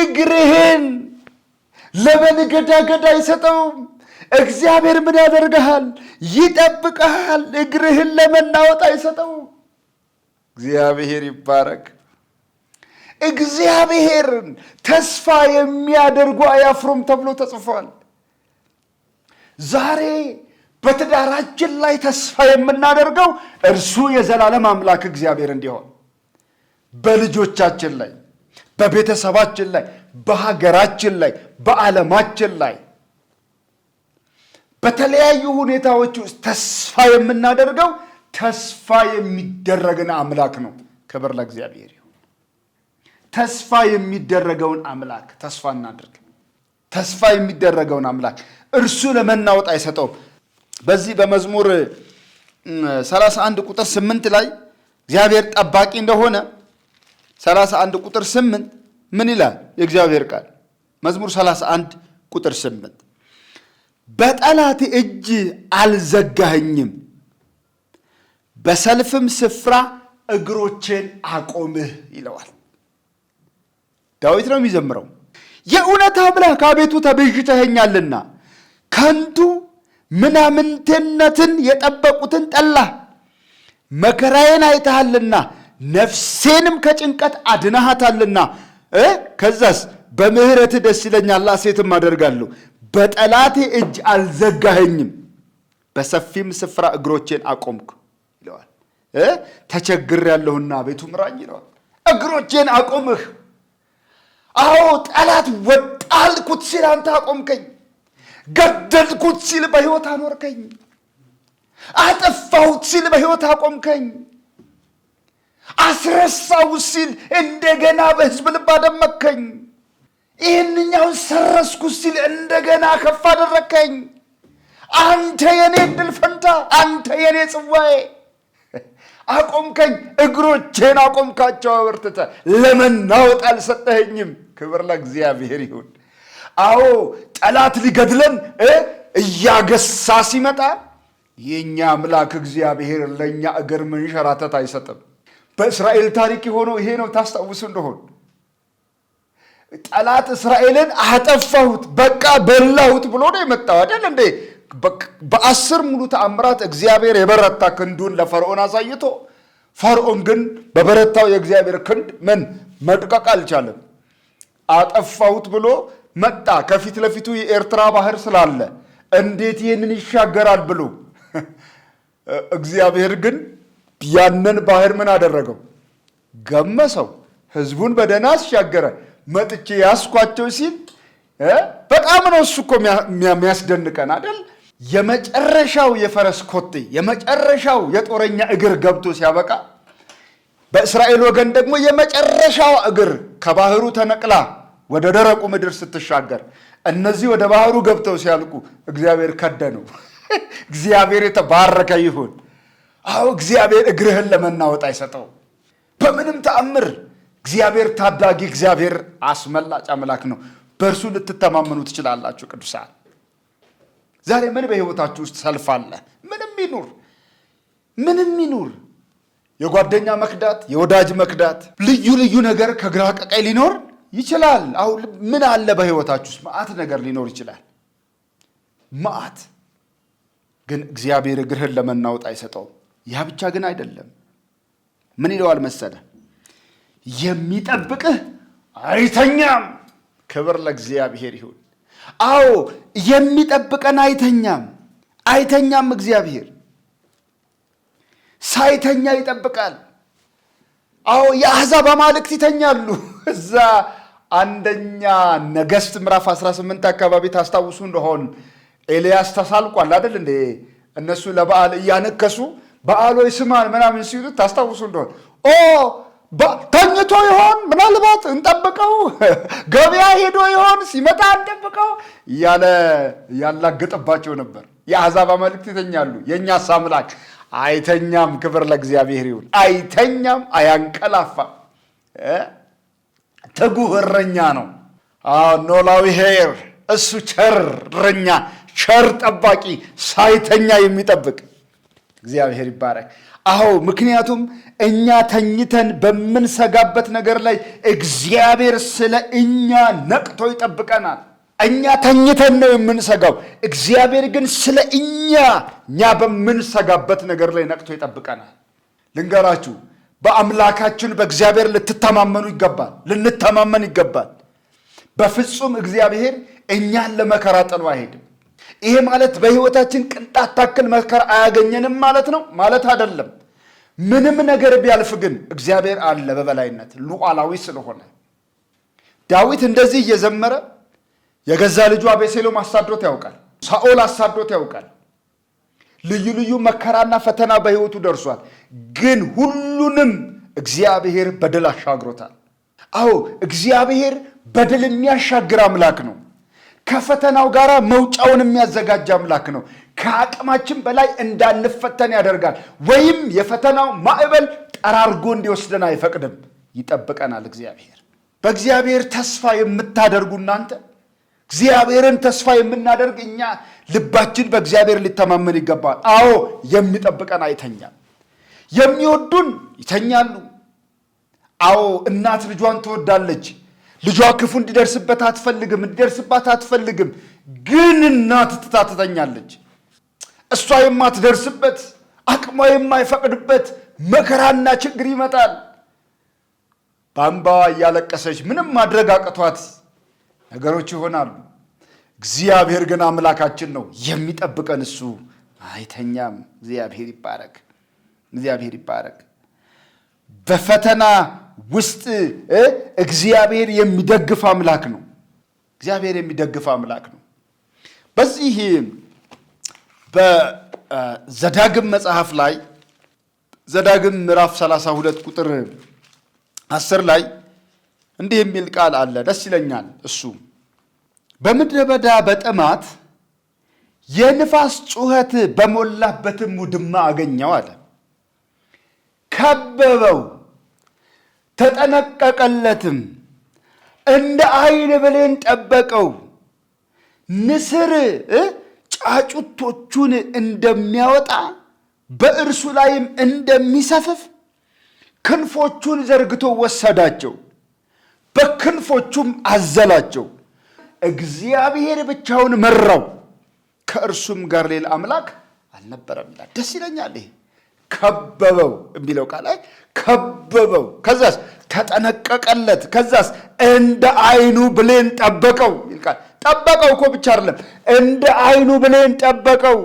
እግርህን ለመንገዳገድ አይሰጠውም። እግዚአብሔር ምን ያደርግሃል? ይጠብቅሃል። እግርህን ለመናወጥ አይሰጠውም። እግዚአብሔር ይባረክ። እግዚአብሔርን ተስፋ የሚያደርጉ አያፍሩም ተብሎ ተጽፏል። ዛሬ በትዳራችን ላይ ተስፋ የምናደርገው እርሱ የዘላለም አምላክ እግዚአብሔር እንዲሆን፣ በልጆቻችን ላይ፣ በቤተሰባችን ላይ፣ በሀገራችን ላይ፣ በዓለማችን ላይ በተለያዩ ሁኔታዎች ውስጥ ተስፋ የምናደርገው ተስፋ የሚደረግን አምላክ ነው። ክብር ለእግዚአብሔር ይሁን። ተስፋ የሚደረገውን አምላክ ተስፋ እናድርግ። ተስፋ የሚደረገውን አምላክ እርሱ ለመናወጥ አይሰጠውም። በዚህ በመዝሙር 31 ቁጥር 8 ላይ እግዚአብሔር ጠባቂ እንደሆነ 31 ቁጥር 8 ምን ይላል የእግዚአብሔር ቃል? መዝሙር 31 ቁጥር 8 በጠላቴ እጅ አልዘጋኸኝም፣ በሰልፍም ስፍራ እግሮቼን አቆምህ ይለዋል። ዳዊት ነው የሚዘምረው። የእውነት አምላክ አቤቱ ተቤዥተኸኛልና፣ ከንቱ ምናምንትነትን የጠበቁትን ጠላህ። መከራዬን አይተሃልና ነፍሴንም ከጭንቀት አድነሃታልና። ከዛስ በምሕረትህ ደስ ይለኛል፣ ሐሤትም አደርጋለሁ። በጠላቴ እጅ አልዘጋኸኝም፣ በሰፊም ስፍራ እግሮቼን አቆምክ ይለዋል። ተቸግሬያለሁና አቤቱ ምራኝ ይለዋል። እግሮቼን አቆምህ። አዎ ጠላት ወጣልኩት ሲል አንተ አቆምከኝ። ገደልኩት ሲል በሕይወት አኖርከኝ። አጠፋሁት ሲል በሕይወት አቆምከኝ። አስረሳሁት ሲል እንደገና በሕዝብ ልብ አደመከኝ። ይህንኛውን ሰረስኩት ሲል እንደገና ከፍ አደረከኝ። አንተ የኔ ዕድል ፈንታ፣ አንተ የኔ ጽዋዬ። አቆምከኝ፣ እግሮቼን አቆምካቸው አበርትተህ። ለመናወጥ አልሰጠኸኝም። ክብር ለእግዚአብሔር ይሁን። አዎ ጠላት ሊገድለን እያገሳ ሲመጣ የእኛ አምላክ እግዚአብሔር ለእኛ እግር መንሸራተት አይሰጥም። በእስራኤል ታሪክ የሆነው ይሄ ነው። ታስታውሱ እንደሆን ጠላት እስራኤልን አጠፋሁት፣ በቃ በላሁት ብሎ ነው የመጣው አይደል እንዴ? በ10 ሙሉ ተአምራት እግዚአብሔር የበረታ ክንዱን ለፈርዖን አሳይቶ፣ ፈርዖን ግን በበረታው የእግዚአብሔር ክንድ ምን መድቀቅ አልቻለም። አጠፋሁት ብሎ መጣ። ከፊት ለፊቱ የኤርትራ ባህር ስላለ እንዴት ይህንን ይሻገራል ብሎ እግዚአብሔር ግን ያንን ባህር ምን አደረገው? ገመሰው። ህዝቡን በደህና አስሻገረ። መጥቼ ያስኳቸው ሲል በጣም ነው እሱ እኮ የሚያስደንቀን አይደል? የመጨረሻው የፈረስ ኮቴ፣ የመጨረሻው የጦረኛ እግር ገብቶ ሲያበቃ፣ በእስራኤል ወገን ደግሞ የመጨረሻው እግር ከባህሩ ተነቅላ ወደ ደረቁ ምድር ስትሻገር፣ እነዚህ ወደ ባህሩ ገብተው ሲያልቁ እግዚአብሔር ከደነው። እግዚአብሔር የተባረከ ይሁን። አዎ እግዚአብሔር እግርህን ለመናወጥ አይሰጠው በምንም ተአምር። እግዚአብሔር ታዳጊ፣ እግዚአብሔር አስመላጭ አምላክ ነው። በእርሱ ልትተማመኑ ትችላላችሁ ቅዱሳን። ዛሬ ምን በሕይወታችሁ ውስጥ ሰልፍ አለ? ምንም ይኑር የጓደኛ መክዳት፣ የወዳጅ መክዳት፣ ልዩ ልዩ ነገር ከግራ ቀቀይ ሊኖር ይችላል። አሁን ምን አለ በህይወታችሁ ውስጥ መዓት ነገር ሊኖር ይችላል። መዓት ግን እግዚአብሔር እግርህን ለመናወጥ አይሰጠውም። ያ ብቻ ግን አይደለም። ምን ይለዋል መሰለ? የሚጠብቅህ አይተኛም። ክብር ለእግዚአብሔር ይሁን። አዎ የሚጠብቀን አይተኛም። እግዚአብሔር ሳይተኛ ይጠብቃል። አዎ የአሕዛብ አማልክት ይተኛሉ። እዛ አንደኛ ነገሥት ምዕራፍ 18 አካባቢ ታስታውሱ እንደሆን ኤልያስ ተሳልቋል አይደል እንዴ? እነሱ ለበዓል እያነከሱ በዓል ሆይ ስማን ምናምን ሲሉት ታስታውሱ እንደሆን ተኝቶ ይሆን ምናልባት እንጠብቀው፣ ገበያ ሄዶ ይሆን ሲመጣ እንጠብቀው እያለ ያላገጠባቸው ነበር። የአሕዛብ አማልክት ይተኛሉ፣ የእኛስ አምላክ አይተኛም። ክብር ለእግዚአብሔር ይሁን። አይተኛም፣ አያንቀላፋም። ትጉህ እረኛ ነው። ኖላዊ ሄር እሱ ቸር እረኛ፣ ቸር ጠባቂ፣ ሳይተኛ የሚጠብቅ እግዚአብሔር ይባረክ። አዎ ምክንያቱም እኛ ተኝተን በምንሰጋበት ነገር ላይ እግዚአብሔር ስለ እኛ ነቅቶ ይጠብቀናል። እኛ ተኝተን ነው የምንሰጋው፣ እግዚአብሔር ግን ስለ እኛ በምንሰጋበት ነገር ላይ ነቅቶ ይጠብቀናል። ልንገራችሁ፣ በአምላካችን በእግዚአብሔር ልንተማመን ይገባል። በፍጹም እግዚአብሔር እኛን ለመከራ ጥሎ አይሄድም። ይሄ ማለት በህይወታችን ቅንጣት ታክል መከራ አያገኘንም ማለት ነው ማለት አይደለም። ምንም ነገር ቢያልፍ ግን እግዚአብሔር አለ በበላይነት ሉዓላዊ ስለሆነ። ዳዊት እንደዚህ እየዘመረ የገዛ ልጁ አቤሴሎም አሳዶት ያውቃል፣ ሳኦል አሳዶት ያውቃል። ልዩ ልዩ መከራና ፈተና በህይወቱ ደርሷል። ግን ሁሉንም እግዚአብሔር በድል አሻግሮታል። አዎ እግዚአብሔር በድል የሚያሻግር አምላክ ነው። ከፈተናው ጋር መውጫውን የሚያዘጋጅ አምላክ ነው። ከአቅማችን በላይ እንዳንፈተን ያደርጋል። ወይም የፈተናው ማዕበል ጠራርጎ እንዲወስደን አይፈቅድም፣ ይጠብቀናል እግዚአብሔር። በእግዚአብሔር ተስፋ የምታደርጉ እናንተ፣ እግዚአብሔርን ተስፋ የምናደርግ እኛ ልባችን በእግዚአብሔር ሊተማመን ይገባል። አዎ የሚጠብቀን አይተኛም። የሚወዱን ይተኛሉ። አዎ እናት ልጇን ትወዳለች። ልጇ ክፉ እንዲደርስባት አትፈልግም። ግን እናት ትታ ትተኛለች። እሷ የማትደርስበት አቅሟ የማይፈቅድበት መከራና ችግር ይመጣል። በእንባዋ እያለቀሰች ምንም ማድረግ አቅቷት ነገሮች ይሆናሉ። እግዚአብሔር ግን አምላካችን ነው፣ የሚጠብቀን እሱ አይተኛም። እግዚአብሔር ይባረክ። በፈተና ውስጥ እግዚአብሔር የሚደግፍ አምላክ ነው። በዚህ በዘዳግም መጽሐፍ ላይ ዘዳግም ምዕራፍ 32 ቁጥር 10 ላይ እንዲህ የሚል ቃል አለ። ደስ ይለኛል እሱ። በምድረ በዳ በጥማት የንፋስ ጩኸት በሞላበትም ውድማ አገኘው አለ። ከበበው፣ ተጠነቀቀለትም፣ እንደ ዓይን ብሌን ጠበቀው። ንስር ጫጩቶቹን እንደሚያወጣ በእርሱ ላይም እንደሚሰፍፍ ክንፎቹን ዘርግቶ ወሰዳቸው፣ በክንፎቹም አዘላቸው። እግዚአብሔር ብቻውን መራው፣ ከእርሱም ጋር ሌላ አምላክ አልነበረም ይላል። ደስ ይለኛል ይሄ ከበበው የሚለው ቃል ላይ ከበበው፣ ከዛስ ተጠነቀቀለት፣ ከዛስ እንደ ዓይኑ ብሌን ጠበቀው ይልቃል። ጠበቀው እኮ ብቻ አይደለም፣ እንደ ዓይኑ ብሌን ጠበቀው።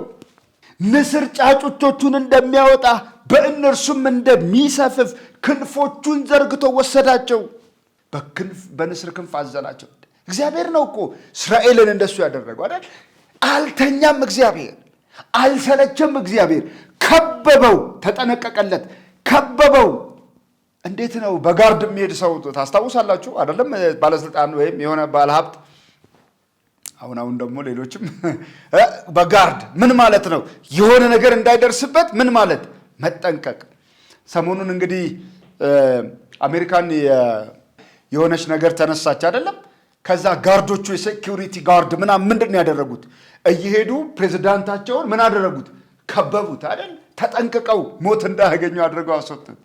ንስር ጫጩቶቹን እንደሚያወጣ በእነርሱም እንደሚሰፍፍ ክንፎቹን ዘርግቶ ወሰዳቸው፣ በንስር ክንፍ አዘላቸው። እግዚአብሔር ነው እኮ እስራኤልን እንደሱ ያደረገው አይደል? አልተኛም እግዚአብሔር፣ አልሰለቸም እግዚአብሔር። ከበበው፣ ተጠነቀቀለት፣ ከበበው። እንዴት ነው በጋርድ የሚሄድ ሰው ታስታውሳላችሁ አይደለም? ባለስልጣን ወይም የሆነ ባለሀብት፣ አሁን ደግሞ ሌሎችም በጋርድ ምን ማለት ነው? የሆነ ነገር እንዳይደርስበት ምን ማለት መጠንቀቅ። ሰሞኑን እንግዲህ አሜሪካን የሆነች ነገር ተነሳች አይደለም? ከዛ ጋርዶቹ የሴኪዩሪቲ ጋርድ ምንድን ነው ያደረጉት? እየሄዱ ፕሬዝዳንታቸውን ምን አደረጉት? ከበቡት አይደል? ተጠንቅቀው ሞት እንዳያገኙ አድርገው አስወጡት።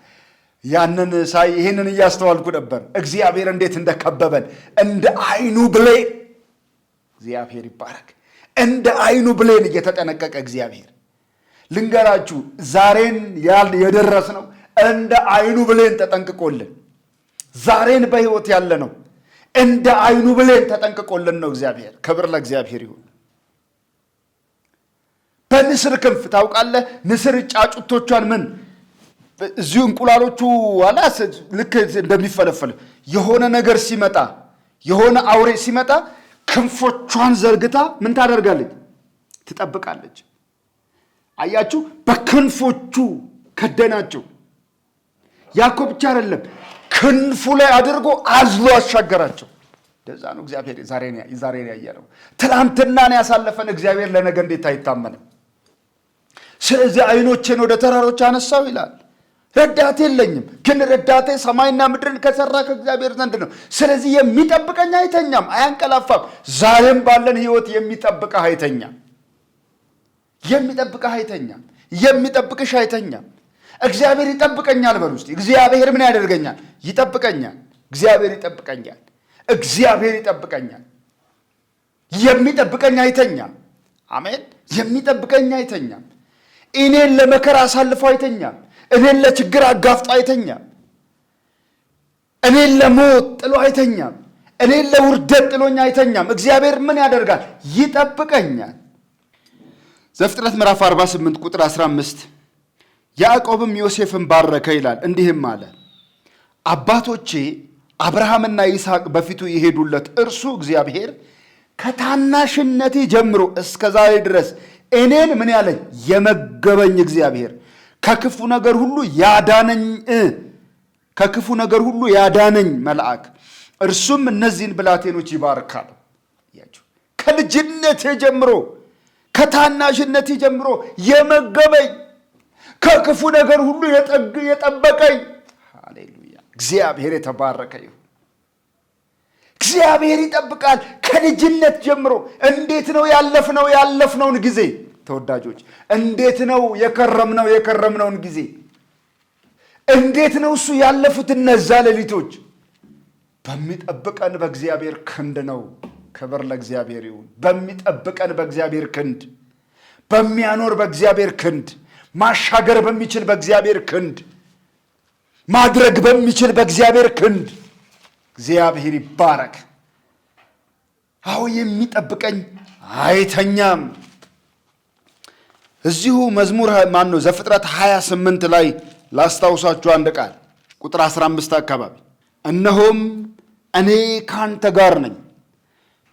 ያንን ሳይ ይሄንን እያስተዋልኩ ነበር። እግዚአብሔር እንዴት እንደከበበን እንደ አይኑ ብሌን፣ እግዚአብሔር ይባረክ። እንደ አይኑ ብሌን እየተጠነቀቀ እግዚአብሔር ልንገራችሁ፣ ዛሬን የደረስነው እንደ አይኑ ብሌን ተጠንቅቆልን፣ ዛሬን በሕይወት ያለ ነው እንደ አይኑ ብሌን ተጠንቅቆልን ነው እግዚአብሔር። ክብር ለእግዚአብሔር ይሁን። በንስር ክንፍ ታውቃለህ፣ ንስር ጫጩቶቿን ምን እዚሁ እንቁላሎቹ ዋላ ልክ እንደሚፈለፈል የሆነ ነገር ሲመጣ፣ የሆነ አውሬ ሲመጣ ክንፎቿን ዘርግታ ምን ታደርጋለች? ትጠብቃለች። አያችሁ፣ በክንፎቹ ከደናቸው። ያኮ ብቻ አይደለም፣ ክንፉ ላይ አድርጎ አዝሎ አሻገራቸው። እንደዛ ነው እግዚአብሔር ዛሬ ያየነው። ትናንትናን ያሳለፈን እግዚአብሔር ለነገ እንዴት አይታመንም? ስለዚህ አይኖቼን ወደ ተራሮች አነሳው ይላል። ረዳት የለኝም፣ ግን ረዳቴ ሰማይና ምድርን ከሰራ ከእግዚአብሔር ዘንድ ነው። ስለዚህ የሚጠብቀኝ አይተኛም፣ አያንቀላፋም። ዛሬም ባለን ህይወት የሚጠብቅህ አይተኛም፣ የሚጠብቅህ አይተኛም፣ የሚጠብቅሽ አይተኛም። እግዚአብሔር ይጠብቀኛል በሉ እስቲ። እግዚአብሔር ምን ያደርገኛል? ይጠብቀኛል። እግዚአብሔር ይጠብቀኛል። እግዚአብሔር ይጠብቀኛል። የሚጠብቀኝ አይተኛም። አሜን። የሚጠብቀኝ አይተኛም። እኔን ለመከራ አሳልፎ አይተኛም። እኔን ለችግር አጋፍጦ አይተኛም። እኔን ለሞት ጥሎ አይተኛም። እኔን ለውርደት ጥሎኝ አይተኛም። እግዚአብሔር ምን ያደርጋል? ይጠብቀኛል። ዘፍጥረት ምዕራፍ 48 ቁጥር 15 ያዕቆብም ዮሴፍን ባረከ ይላል፣ እንዲህም አለ፣ አባቶቼ አብርሃምና ይስሐቅ በፊቱ የሄዱለት እርሱ እግዚአብሔር ከታናሽነቴ ጀምሮ እስከ ዛሬ ድረስ እኔን ምን ያለኝ የመገበኝ እግዚአብሔር ከክፉ ነገር ሁሉ ያዳነኝ መልአክ እርሱም እነዚህን ብላቴኖች ይባርካል። ከልጅነቴ ጀምሮ ከታናሽነቴ ጀምሮ የመገበኝ ከክፉ ነገር ሁሉ የጠበቀኝ። ሃሌሉያ! እግዚአብሔር የተባረከ ይሁን። እግዚአብሔር ይጠብቃል ከልጅነት ጀምሮ። እንዴት ነው ያለፍነውን ጊዜ ተወዳጆች? እንዴት ነው የከረምነውን ጊዜ? እንዴት ነው እሱ ያለፉት እነዛ ሌሊቶች? በሚጠብቀን በእግዚአብሔር ክንድ ነው። ክብር ለእግዚአብሔር ይሁን። በሚጠብቀን በእግዚአብሔር ክንድ፣ በሚያኖር በእግዚአብሔር ክንድ፣ ማሻገር በሚችል በእግዚአብሔር ክንድ፣ ማድረግ በሚችል በእግዚአብሔር ክንድ እግዚአብሔር ይባረክ። አዎ የሚጠብቀኝ አይተኛም። እዚሁ መዝሙር ዘፍጥረት 28 ላይ ላስታውሳችሁ አንድ ቃል ቁጥር 15 አካባቢ እነሆም እኔ ካንተ ጋር ነኝ፣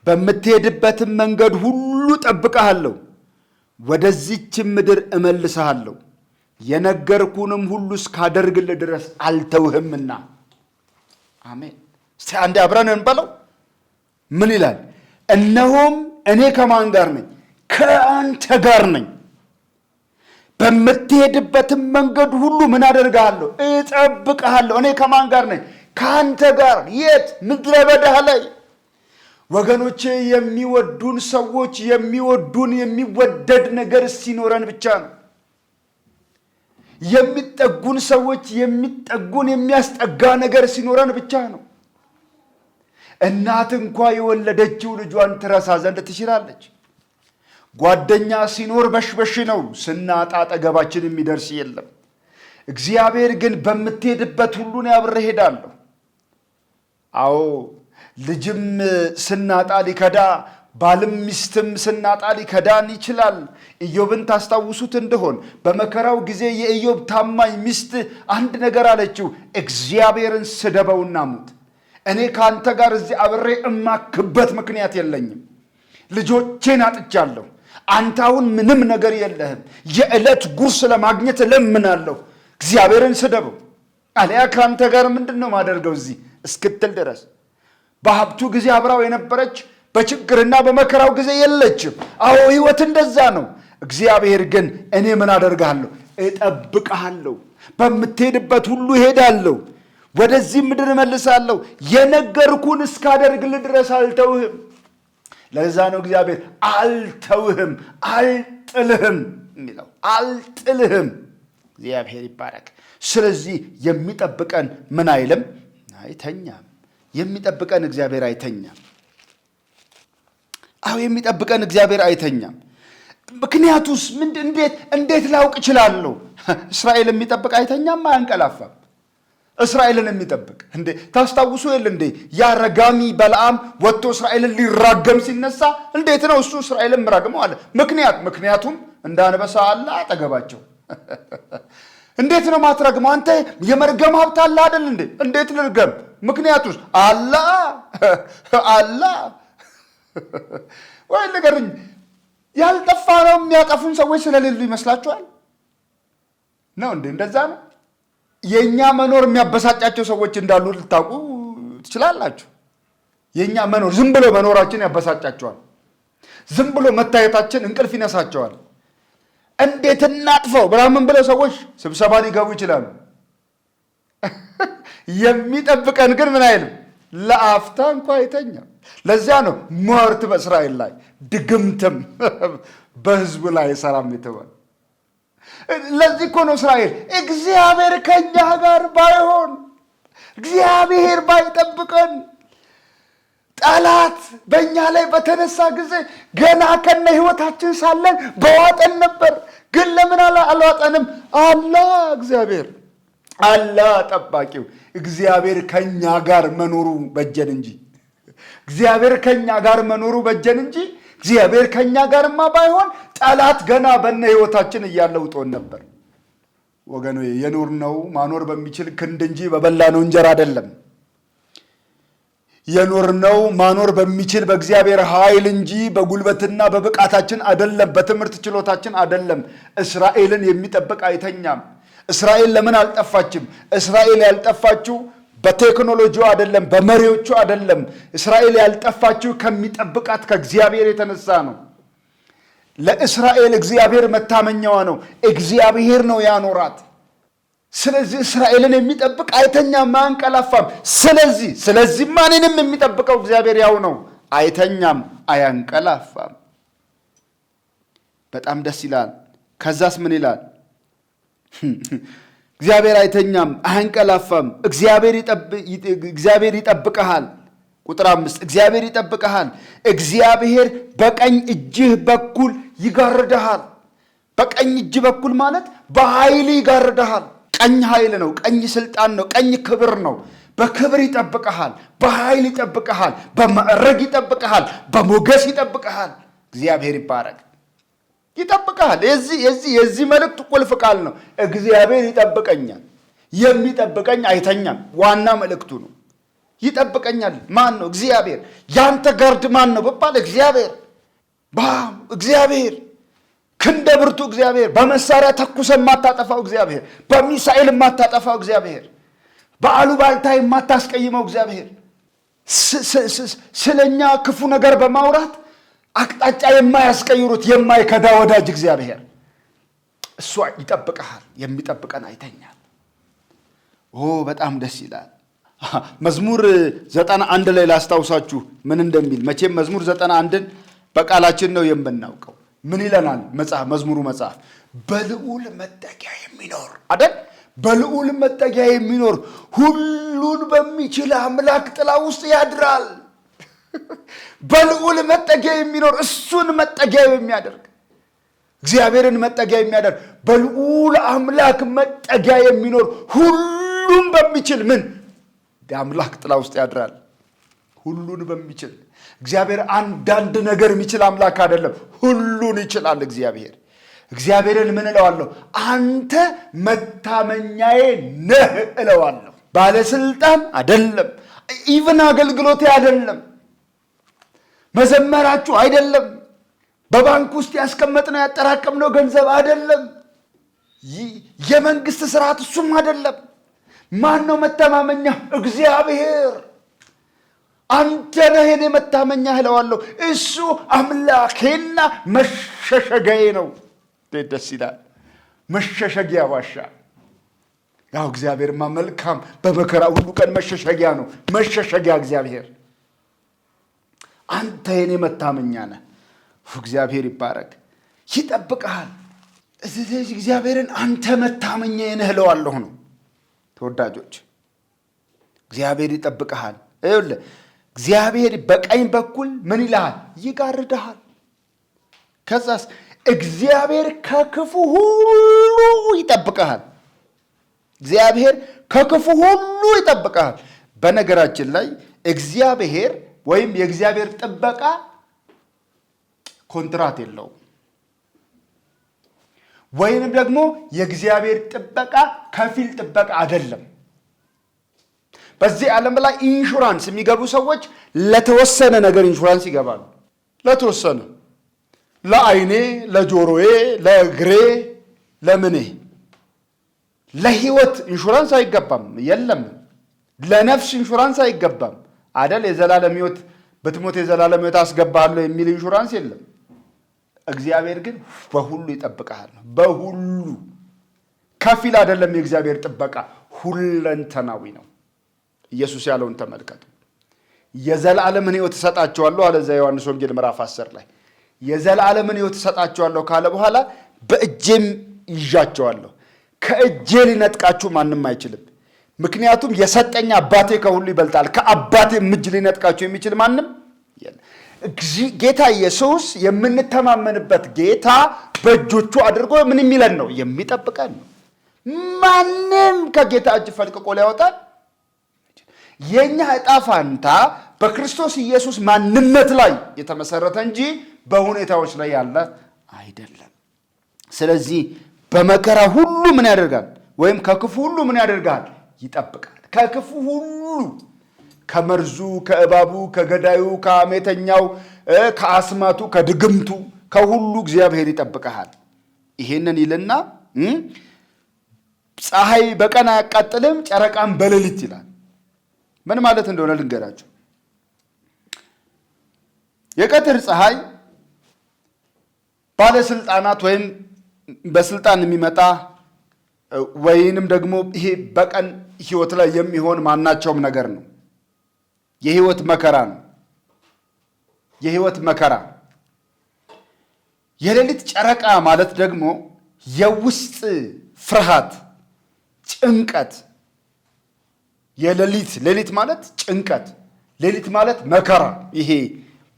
በምትሄድበትም መንገድ ሁሉ ጠብቀሃለሁ፣ ወደዚች ምድር እመልስሃለሁ፣ የነገርኩንም ሁሉ እስካደርግልህ ድረስ አልተውህምና። አሜን። እስቲ አንዴ አብረን እንበለው። ምን ይላል? እነሆም እኔ ከማን ጋር ነኝ? ከአንተ ጋር ነኝ፣ በምትሄድበትም መንገድ ሁሉ ምን አደርግሃለሁ? እጠብቅሃለሁ። እኔ ከማን ጋር ነኝ? ከአንተ ጋር። የት? ምድረ በዳህ ላይ። ወገኖቼ የሚወዱን ሰዎች የሚወደድ ነገር ሲኖረን ብቻ ነው። የሚጠጉን ሰዎች የሚያስጠጋ ነገር ሲኖረን ብቻ ነው። እናት እንኳ የወለደችው ልጇን ትረሳ ዘንድ ትችላለች። ጓደኛ ሲኖር በሽበሽ ነው፣ ስናጣ አጠገባችን የሚደርስ የለም። እግዚአብሔር ግን በምትሄድበት ሁሉ ነው አብሬህ እሄዳለሁ። አዎ ልጅም ስናጣ ሊከዳ፣ ባልም ሚስትም ስናጣ ሊከዳን ይችላል። ኢዮብን ታስታውሱት እንደሆን በመከራው ጊዜ የኢዮብ ታማኝ ሚስት አንድ ነገር አለችው፣ እግዚአብሔርን ስደበውና ሙት። እኔ ከአንተ ጋር እዚህ አብሬ እማክበት ምክንያት የለኝም። ልጆቼን አጥቻለሁ። አንተ አሁን ምንም ነገር የለህም። የዕለት ጉርስ ለማግኘት እለምናለሁ። እግዚአብሔርን ስደበው፣ አሊያ ከአንተ ጋር ምንድን ነው ማደርገው እዚህ እስክትል ድረስ። በሀብቱ ጊዜ አብራው የነበረች በችግርና በመከራው ጊዜ የለችም። አዎ ሕይወት እንደዛ ነው። እግዚአብሔር ግን እኔ ምን አደርግሃለሁ? እጠብቅሃለሁ። በምትሄድበት ሁሉ እሄዳለሁ፣ ወደዚህ ምድር እመልሳለሁ፣ የነገርኩን እስካደርግልህ ድረስ አልተውህም። ለዛ ነው እግዚአብሔር አልተውህም አልጥልህም የሚለው። አልጥልህም እግዚአብሔር ይባረክ። ስለዚህ የሚጠብቀን ምን አይልም? አይተኛም። የሚጠብቀን እግዚአብሔር አይተኛም። አዎ የሚጠብቀን እግዚአብሔር አይተኛም። ምክንያቱስ እንዴት ላውቅ እችላለሁ? እስራኤል የሚጠብቅ አይተኛም፣ አያንቀላፋም። እስራኤልን የሚጠብቅ እንዴ ታስታውሱ የለ እንዴ? ያ ረጋሚ በለዓም ወጥቶ እስራኤልን ሊራገም ሲነሳ እንዴት ነው እሱ እስራኤልን ምራገመው አለ? ምክንያቱም እንዳንበሳ አለ አጠገባቸው። እንዴት ነው ማትረግመው? አንተ የመርገም ሀብት አለ አይደል እንዴ? እንዴት ልርገም? ምክንያቱስ አላ ወይ ንገሩኝ። ያልጠፋ ነው የሚያጠፉን ሰዎች ስለሌሉ ይመስላችኋል ነው እንዴ? እንደዛ ነው። የኛ መኖር የሚያበሳጫቸው ሰዎች እንዳሉ ልታውቁ ትችላላችሁ። የኛ መኖር ዝም ብሎ መኖራችን ያበሳጫቸዋል። ዝም ብሎ መታየታችን እንቅልፍ ይነሳቸዋል። እንዴት እናጥፈው ብራምን ብለው ሰዎች ስብሰባ ሊገቡ ይችላሉ። የሚጠብቀን ግን ምን አይልም? ለአፍታ እንኳ አይተኛም። ለዚያ ነው ሟርት በእስራኤል ላይ ድግምትም በሕዝቡ ላይ ሰላም የተባለ። ለዚህ እኮ ነው እስራኤል እግዚአብሔር ከኛ ጋር ባይሆን፣ እግዚአብሔር ባይጠብቀን፣ ጠላት በእኛ ላይ በተነሳ ጊዜ ገና ከነ ሕይወታችን ሳለን በዋጠን ነበር። ግን ለምን አልዋጠንም? አላ እግዚአብሔር አላ ጠባቂው። እግዚአብሔር ከኛ ጋር መኖሩ በጀን እንጂ እግዚአብሔር ከኛ ጋር መኖሩ በጀን እንጂ እግዚአብሔር ከኛ ጋርማ ባይሆን ጠላት ገና በነ ሕይወታችን እያለውጦን ነበር። ወገኑ የኖርነው ማኖር በሚችል ክንድ እንጂ በበላነው እንጀራ አይደለም። የኖርነው ማኖር በሚችል በእግዚአብሔር ኃይል እንጂ በጉልበትና በብቃታችን አይደለም፣ በትምህርት ችሎታችን አይደለም። እስራኤልን የሚጠብቅ አይተኛም። እስራኤል ለምን አልጠፋችም? እስራኤል ያልጠፋችው በቴክኖሎጂው አይደለም፣ በመሪዎቹ አይደለም። እስራኤል ያልጠፋችው ከሚጠብቃት ከእግዚአብሔር የተነሳ ነው። ለእስራኤል እግዚአብሔር መታመኛዋ ነው። እግዚአብሔር ነው ያኖራት። ስለዚህ እስራኤልን የሚጠብቅ አይተኛም፣ አያንቀላፋም። ስለዚህ ማንንም የሚጠብቀው እግዚአብሔር ያው ነው፣ አይተኛም፣ አያንቀላፋም። በጣም ደስ ይላል። ከዛስ ምን ይላል? እግዚአብሔር አይተኛም፣ አያንቀላፋም። እግዚአብሔር ይጠብቀሃል። ቁጥር 5 እግዚአብሔር ይጠብቀሃል። እግዚአብሔር በቀኝ እጅህ በኩል ይጋርድሃል። በቀኝ እጅ በኩል ማለት በኃይል ይጋርድሃል። ቀኝ ኃይል ነው፣ ቀኝ ስልጣን ነው፣ ቀኝ ክብር ነው። በክብር ይጠብቀሃል፣ በኃይል ይጠብቀሃል፣ በማዕረግ ይጠብቀሃል፣ በሞገስ ይጠብቀሃል። እግዚአብሔር ይባረክ። ይጠብቀሃል። የዚህ መልእክት ቁልፍ ቃል ነው። እግዚአብሔር ይጠብቀኛል። የሚጠብቀኝ አይተኛም። ዋና መልእክቱ ነው። ይጠብቀኛል። ማን ነው? እግዚአብሔር። ያንተ ጋርድ ማን ነው ብባል እግዚአብሔር ክንደ ብርቱ እግዚአብሔር፣ በመሳሪያ ተኩሰ የማታጠፋው እግዚአብሔር፣ በሚሳኤል የማታጠፋው እግዚአብሔር፣ በአሉባልታ የማታስቀይመው እግዚአብሔር፣ ስለኛ ክፉ ነገር በማውራት አቅጣጫ የማያስቀይሩት የማይከዳ ወዳጅ እግዚአብሔር፣ እሱ ይጠብቀሃል። የሚጠብቀን አይተኛል። በጣም ደስ ይላል። መዝሙር 91 ላይ ላስታውሳችሁ ምን እንደሚል። መቼም መዝሙር 91ን በቃላችን ነው የምናውቀው። ምን ይለናል መዝሙሩ መጽሐፍ? በልዑል መጠጊያ የሚኖር አይደል? በልዑል መጠጊያ የሚኖር ሁሉን በሚችል አምላክ ጥላ ውስጥ ያድራል። በልዑል መጠጊያ የሚኖር እሱን መጠጊያ የሚያደርግ እግዚአብሔርን መጠጊያ የሚያደርግ በልዑል አምላክ መጠጊያ የሚኖር ሁሉን በሚችል አምላክ ጥላ ውስጥ ያድራል። ሁሉን በሚችል እግዚአብሔር አንዳንድ ነገር የሚችል አምላክ አይደለም፣ ሁሉን ይችላል። እግዚአብሔርን ምን እለዋለሁ? አንተ መታመኛዬ ነህ እለዋለሁ። ባለስልጣን አይደለም፣ ኢቭን አገልግሎቴ አይደለም፣ መዘመራችሁ አይደለም፣ በባንክ ውስጥ ያስቀመጥነው ያጠራቀምነው ገንዘብ አይደለም፣ የመንግስት ስርዓት እሱም አይደለም። ማን ነው መተማመኛ? እግዚአብሔር። አንተ ነህ የኔ መታመኛ እለዋለሁ። እሱ አምላኬና መሸሸጊያዬ ነው። ደስ ይላል። መሸሸጊያ ዋሻ። ያው እግዚአብሔርማ መልካም፣ በመከራ ሁሉ ቀን መሸሸጊያ ነው። መሸሸጊያ እግዚአብሔር። አንተ የኔ መታመኛ ነህ። እግዚአብሔር ይባረክ። ይጠብቀሃል። ስለዚህ እግዚአብሔርን አንተ መታመኛዬ ነህ እለዋለሁ ነው። ተወዳጆች እግዚአብሔር ይጠብቅሃል። ይኸውልህ እግዚአብሔር በቀኝ በኩል ምን ይልሃል? ይጋርድሃል። ከዛስ እግዚአብሔር ከክፉ ሁሉ ይጠብቅሃል። እግዚአብሔር ከክፉ ሁሉ ይጠብቅሃል። በነገራችን ላይ እግዚአብሔር ወይም የእግዚአብሔር ጥበቃ ኮንትራት የለውም። ወይንም ደግሞ የእግዚአብሔር ጥበቃ ከፊል ጥበቃ አይደለም። በዚህ ዓለም ላይ ኢንሹራንስ የሚገቡ ሰዎች ለተወሰነ ነገር ኢንሹራንስ ይገባሉ። ለተወሰነ ለዓይኔ፣ ለጆሮዬ፣ ለእግሬ፣ ለምኔ። ለህይወት ኢንሹራንስ አይገባም፣ የለም። ለነፍስ ኢንሹራንስ አይገባም አይደል? የዘላለም ህይወት ብትሞት የዘላለም ህይወት አስገባለሁ የሚል ኢንሹራንስ የለም። እግዚአብሔር ግን በሁሉ ይጠብቃል። በሁሉ ከፊል አይደለም። የእግዚአብሔር ጥበቃ ሁለንተናዊ ነው። ኢየሱስ ያለውን ተመልከቱ። የዘላለምን ህይወት እሰጣቸዋለሁ አለ እዛ ዮሐንስ ወንጌል ምዕራፍ 10 ላይ። የዘላለምን ህይወት እሰጣቸዋለሁ ካለ በኋላ በእጄም ይዣቸዋለሁ፣ ከእጄ ሊነጥቃችሁ ማንም አይችልም። ምክንያቱም የሰጠኝ አባቴ ከሁሉ ይበልጣል። ከአባቴም እጅ ሊነጥቃችሁ የሚችል ማንም የለም። ጌታ ኢየሱስ የምንተማመንበት ጌታ በእጆቹ አድርጎ ምን የሚለን ነው? የሚጠብቀን ነው። ማንም ከጌታ እጅ ፈልቅቆ ሊያወጣን። የኛ ዕጣ ፋንታ በክርስቶስ ኢየሱስ ማንነት ላይ የተመሰረተ እንጂ በሁኔታዎች ላይ ያለ አይደለም። ስለዚህ በመከራ ሁሉ ምን ያደርጋል? ወይም ከክፉ ሁሉ ምን ያደርጋል? ይጠብቃል። ከክፉ ሁሉ፣ ከመርዙ፣ ከእባቡ፣ ከገዳዩ፣ ከአሜተኛው፣ ከአስማቱ፣ ከድግምቱ፣ ከሁሉ እግዚአብሔር ይጠብቀሃል። ይሄንን ይልና ፀሐይ በቀን አያቃጥልም፣ ጨረቃም በሌሊት ይላል። ምን ማለት እንደሆነ ልንገራችሁ። የቀትር ፀሐይ ባለስልጣናት ወይም በስልጣን የሚመጣ ወይንም ደግሞ ይሄ በቀን ህይወት ላይ የሚሆን ማናቸውም ነገር ነው። የህይወት መከራ ነው። የህይወት መከራ። የሌሊት ጨረቃ ማለት ደግሞ የውስጥ ፍርሃት፣ ጭንቀት። ሌሊት ማለት ጭንቀት፣ ሌሊት ማለት መከራ። ይሄ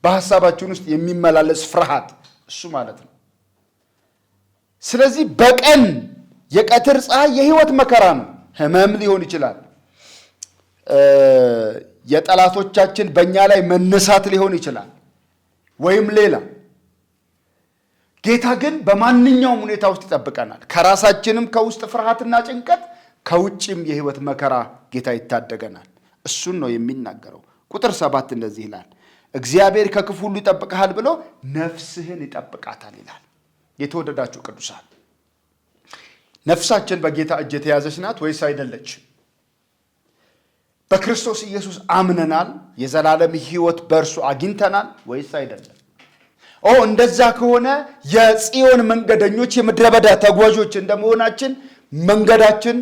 በሐሳባችን ውስጥ የሚመላለስ ፍርሃት እሱ ማለት ነው። ስለዚህ በቀን የቀትር ፀሐይ የህይወት መከራ ነው። ህመም ሊሆን ይችላል። የጠላቶቻችን በእኛ ላይ መነሳት ሊሆን ይችላል፣ ወይም ሌላ። ጌታ ግን በማንኛውም ሁኔታ ውስጥ ይጠብቀናል። ከራሳችንም ከውስጥ ፍርሃትና ጭንቀት፣ ከውጭም የህይወት መከራ ጌታ ይታደገናል። እሱን ነው የሚናገረው። ቁጥር 7 እንደዚህ ይላል፣ እግዚአብሔር ከክፉ ሁሉ ይጠብቅሃል ብሎ ነፍስህን ይጠብቃታል ይላል። የተወደዳችሁ ቅዱሳን፣ ነፍሳችን በጌታ እጅ የተያዘች ናት ወይስ አይደለች? በክርስቶስ ኢየሱስ አምነናል? የዘላለም ህይወት በእርሱ አግኝተናል ወይስ አይደለም? እንደዛ ከሆነ የጽዮን መንገደኞች፣ የምድረ በዳ ተጓዦች እንደመሆናችን መንገዳችን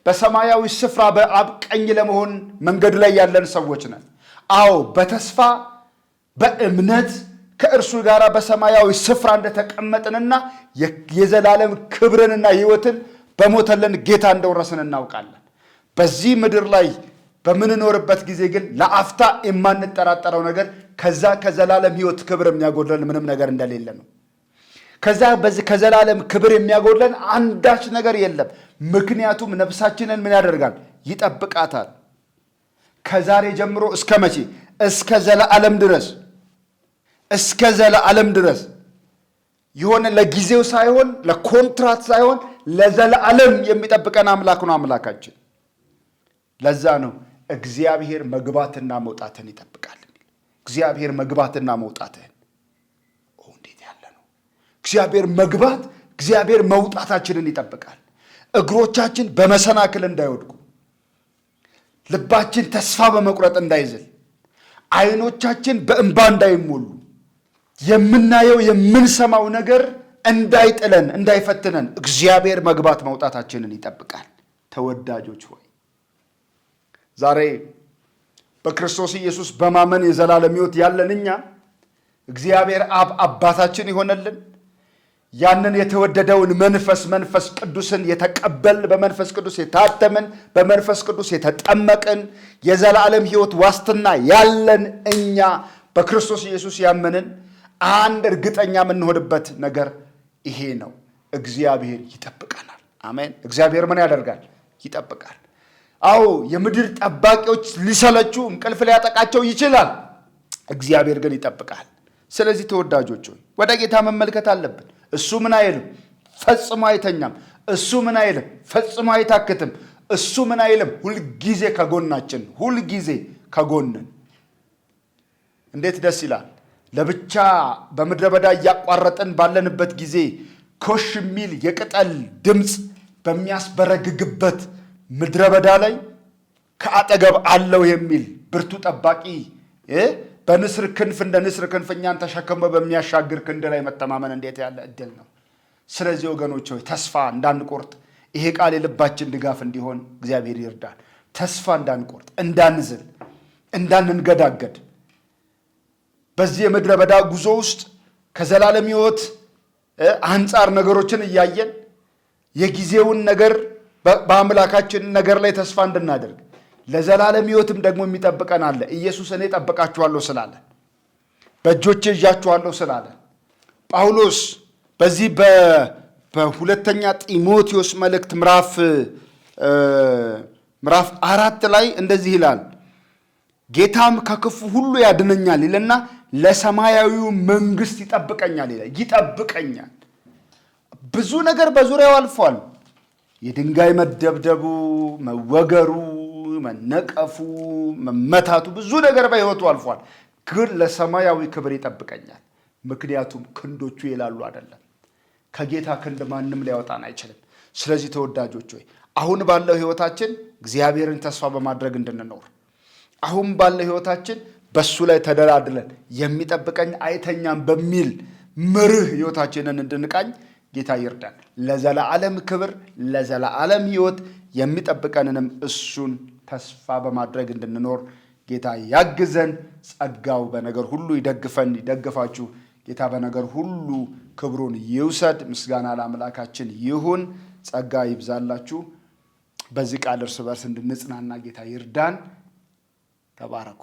በሰማያዊ ስፍራ በአብ ቀኝ ለመሆን መንገድ ላይ ያለን ሰዎች ነን። በተስፋ በእምነት ከእርሱ ጋር በሰማያዊ ስፍራ እንደተቀመጥንና የዘላለም ክብርንና ህይወትን በሞተልን ጌታ እንደወረስን እናውቃለን። በዚህ ምድር ላይ በምንኖርበት ጊዜ ግን ለአፍታ የማንጠራጠረው ነገር ከዘላለም ህይወት ክብር የሚያጎድለን ምንም ነገር እንደሌለ ነው። ከዘላለም ክብር የሚያጎድለን አንዳች ነገር የለም። ምክንያቱም ነፍሳችንን ምን ያደርጋል? ይጠብቃታል። ከዛሬ ጀምሮ እስከ መቼ? እስከ ዘላለም ድረስ። እስከ ዘላለም ድረስ የሆነ ለጊዜው ሳይሆን ለኮንትራት ሳይሆን ለዘላለም የሚጠብቀን አምላክ ነው አምላካችን። ለዛ ነው እግዚአብሔር መግባትና መውጣትን ይጠብቃል። እግዚአብሔር መግባትና መውጣትን እንዴት ያለ ነው! እግዚአብሔር መግባት፣ እግዚአብሔር መውጣታችንን ይጠብቃል። እግሮቻችን በመሰናክል እንዳይወድቁ፣ ልባችን ተስፋ በመቁረጥ እንዳይዝል፣ አይኖቻችን በእንባ እንዳይሞሉ፣ የምናየው የምንሰማው ነገር እንዳይጥለን እንዳይፈትነን እግዚአብሔር መግባት መውጣታችንን ይጠብቃል። ተወዳጆች ሆይ ዛሬ በክርስቶስ ኢየሱስ በማመን የዘላለም ሕይወት ያለን እኛ እግዚአብሔር አብ አባታችን ይሆነልን፣ ያንን የተወደደውን መንፈስ ቅዱስን የተቀበል በመንፈስ ቅዱስ የታተምን በመንፈስ ቅዱስ የተጠመቅን የዘላለም ሕይወት ዋስትና ያለን እኛ በክርስቶስ ኢየሱስ ያመንን አንድ እርግጠኛ የምንሆንበት ነገር ይሄ ነው። እግዚአብሔር ይጠብቀናል። አሜን። እግዚአብሔር ምን ያደርጋል? ይጠብቃል። አዎ የምድር ጠባቂዎች ሊሰለቹ እንቅልፍ ሊያጠቃቸው ይችላል። እግዚአብሔር ግን ይጠብቃል። ስለዚህ ተወዳጆች ሆይ ወደ ጌታ መመልከት አለብን። እሱ ምን አይልም? ፈጽሞ አይተኛም። እሱ ምን አይልም? ፈጽሞ አይታክትም። እሱ ምን አይልም? ሁልጊዜ ከጎናችን፣ ሁልጊዜ ከጎንን። እንዴት ደስ ይላል! ለብቻ በምድረ በዳ እያቋረጥን ባለንበት ጊዜ ኮሽ የሚል የቅጠል ድምፅ በሚያስበረግግበት ምድረ በዳ ላይ ከአጠገብ አለው የሚል ብርቱ ጠባቂ በንስር ክንፍ እንደ ንስር ክንፍ እኛን ተሸክሞ በሚያሻግር ክንድ ላይ መተማመን እንዴት ያለ እድል ነው! ስለዚህ ወገኖች ሆይ ተስፋ እንዳንቆርጥ ይሄ ቃል የልባችን ድጋፍ እንዲሆን እግዚአብሔር ይርዳል። ተስፋ እንዳንቆርጥ፣ እንዳንዝል፣ እንዳንንገዳገድ በዚህ የምድረ በዳ ጉዞ ውስጥ ከዘላለም ሕይወት አንጻር ነገሮችን እያየን የጊዜውን ነገር በአምላካችን ነገር ላይ ተስፋ እንድናደርግ ለዘላለም ሕይወትም ደግሞ የሚጠብቀን አለ። ኢየሱስ እኔ ጠብቃችኋለሁ ስላለ፣ በእጆቼ ይዣችኋለሁ ስላለ፣ ጳውሎስ በዚህ በሁለተኛ ጢሞቴዎስ መልእክት ምዕራፍ 4 ላይ እንደዚህ ይላል፣ ጌታም ከክፉ ሁሉ ያድነኛል ይልና ለሰማያዊው መንግስት ይጠብቀኛል ይላል። ይጠብቀኛል። ብዙ ነገር በዙሪያው አልፏል። የድንጋይ መደብደቡ፣ መወገሩ፣ መነቀፉ፣ መመታቱ፣ ብዙ ነገር በሕይወቱ አልፏል። ግን ለሰማያዊ ክብር ይጠብቀኛል። ምክንያቱም ክንዶቹ ይላሉ አይደለም። ከጌታ ክንድ ማንም ሊያወጣን አይችልም። ስለዚህ ተወዳጆች ሆይ አሁን ባለው ሕይወታችን እግዚአብሔርን ተስፋ በማድረግ እንድንኖር፣ አሁን ባለው ሕይወታችን በሱ ላይ ተደላድለን የሚጠብቀኝ አይተኛም በሚል መርህ ሕይወታችንን እንድንቃኝ ጌታ ይርዳን። ለዘላለም ክብር፣ ለዘላለም ሕይወት የሚጠብቀንንም እሱን ተስፋ በማድረግ እንድንኖር ጌታ ያግዘን። ጸጋው በነገር ሁሉ ይደግፈን፣ ይደግፋችሁ። ጌታ በነገር ሁሉ ክብሩን ይውሰድ። ምስጋና ለአምላካችን ይሁን። ጸጋ ይብዛላችሁ። በዚህ ቃል እርስ በርስ እንድንጽናና ጌታ ይርዳን። ተባረኩ።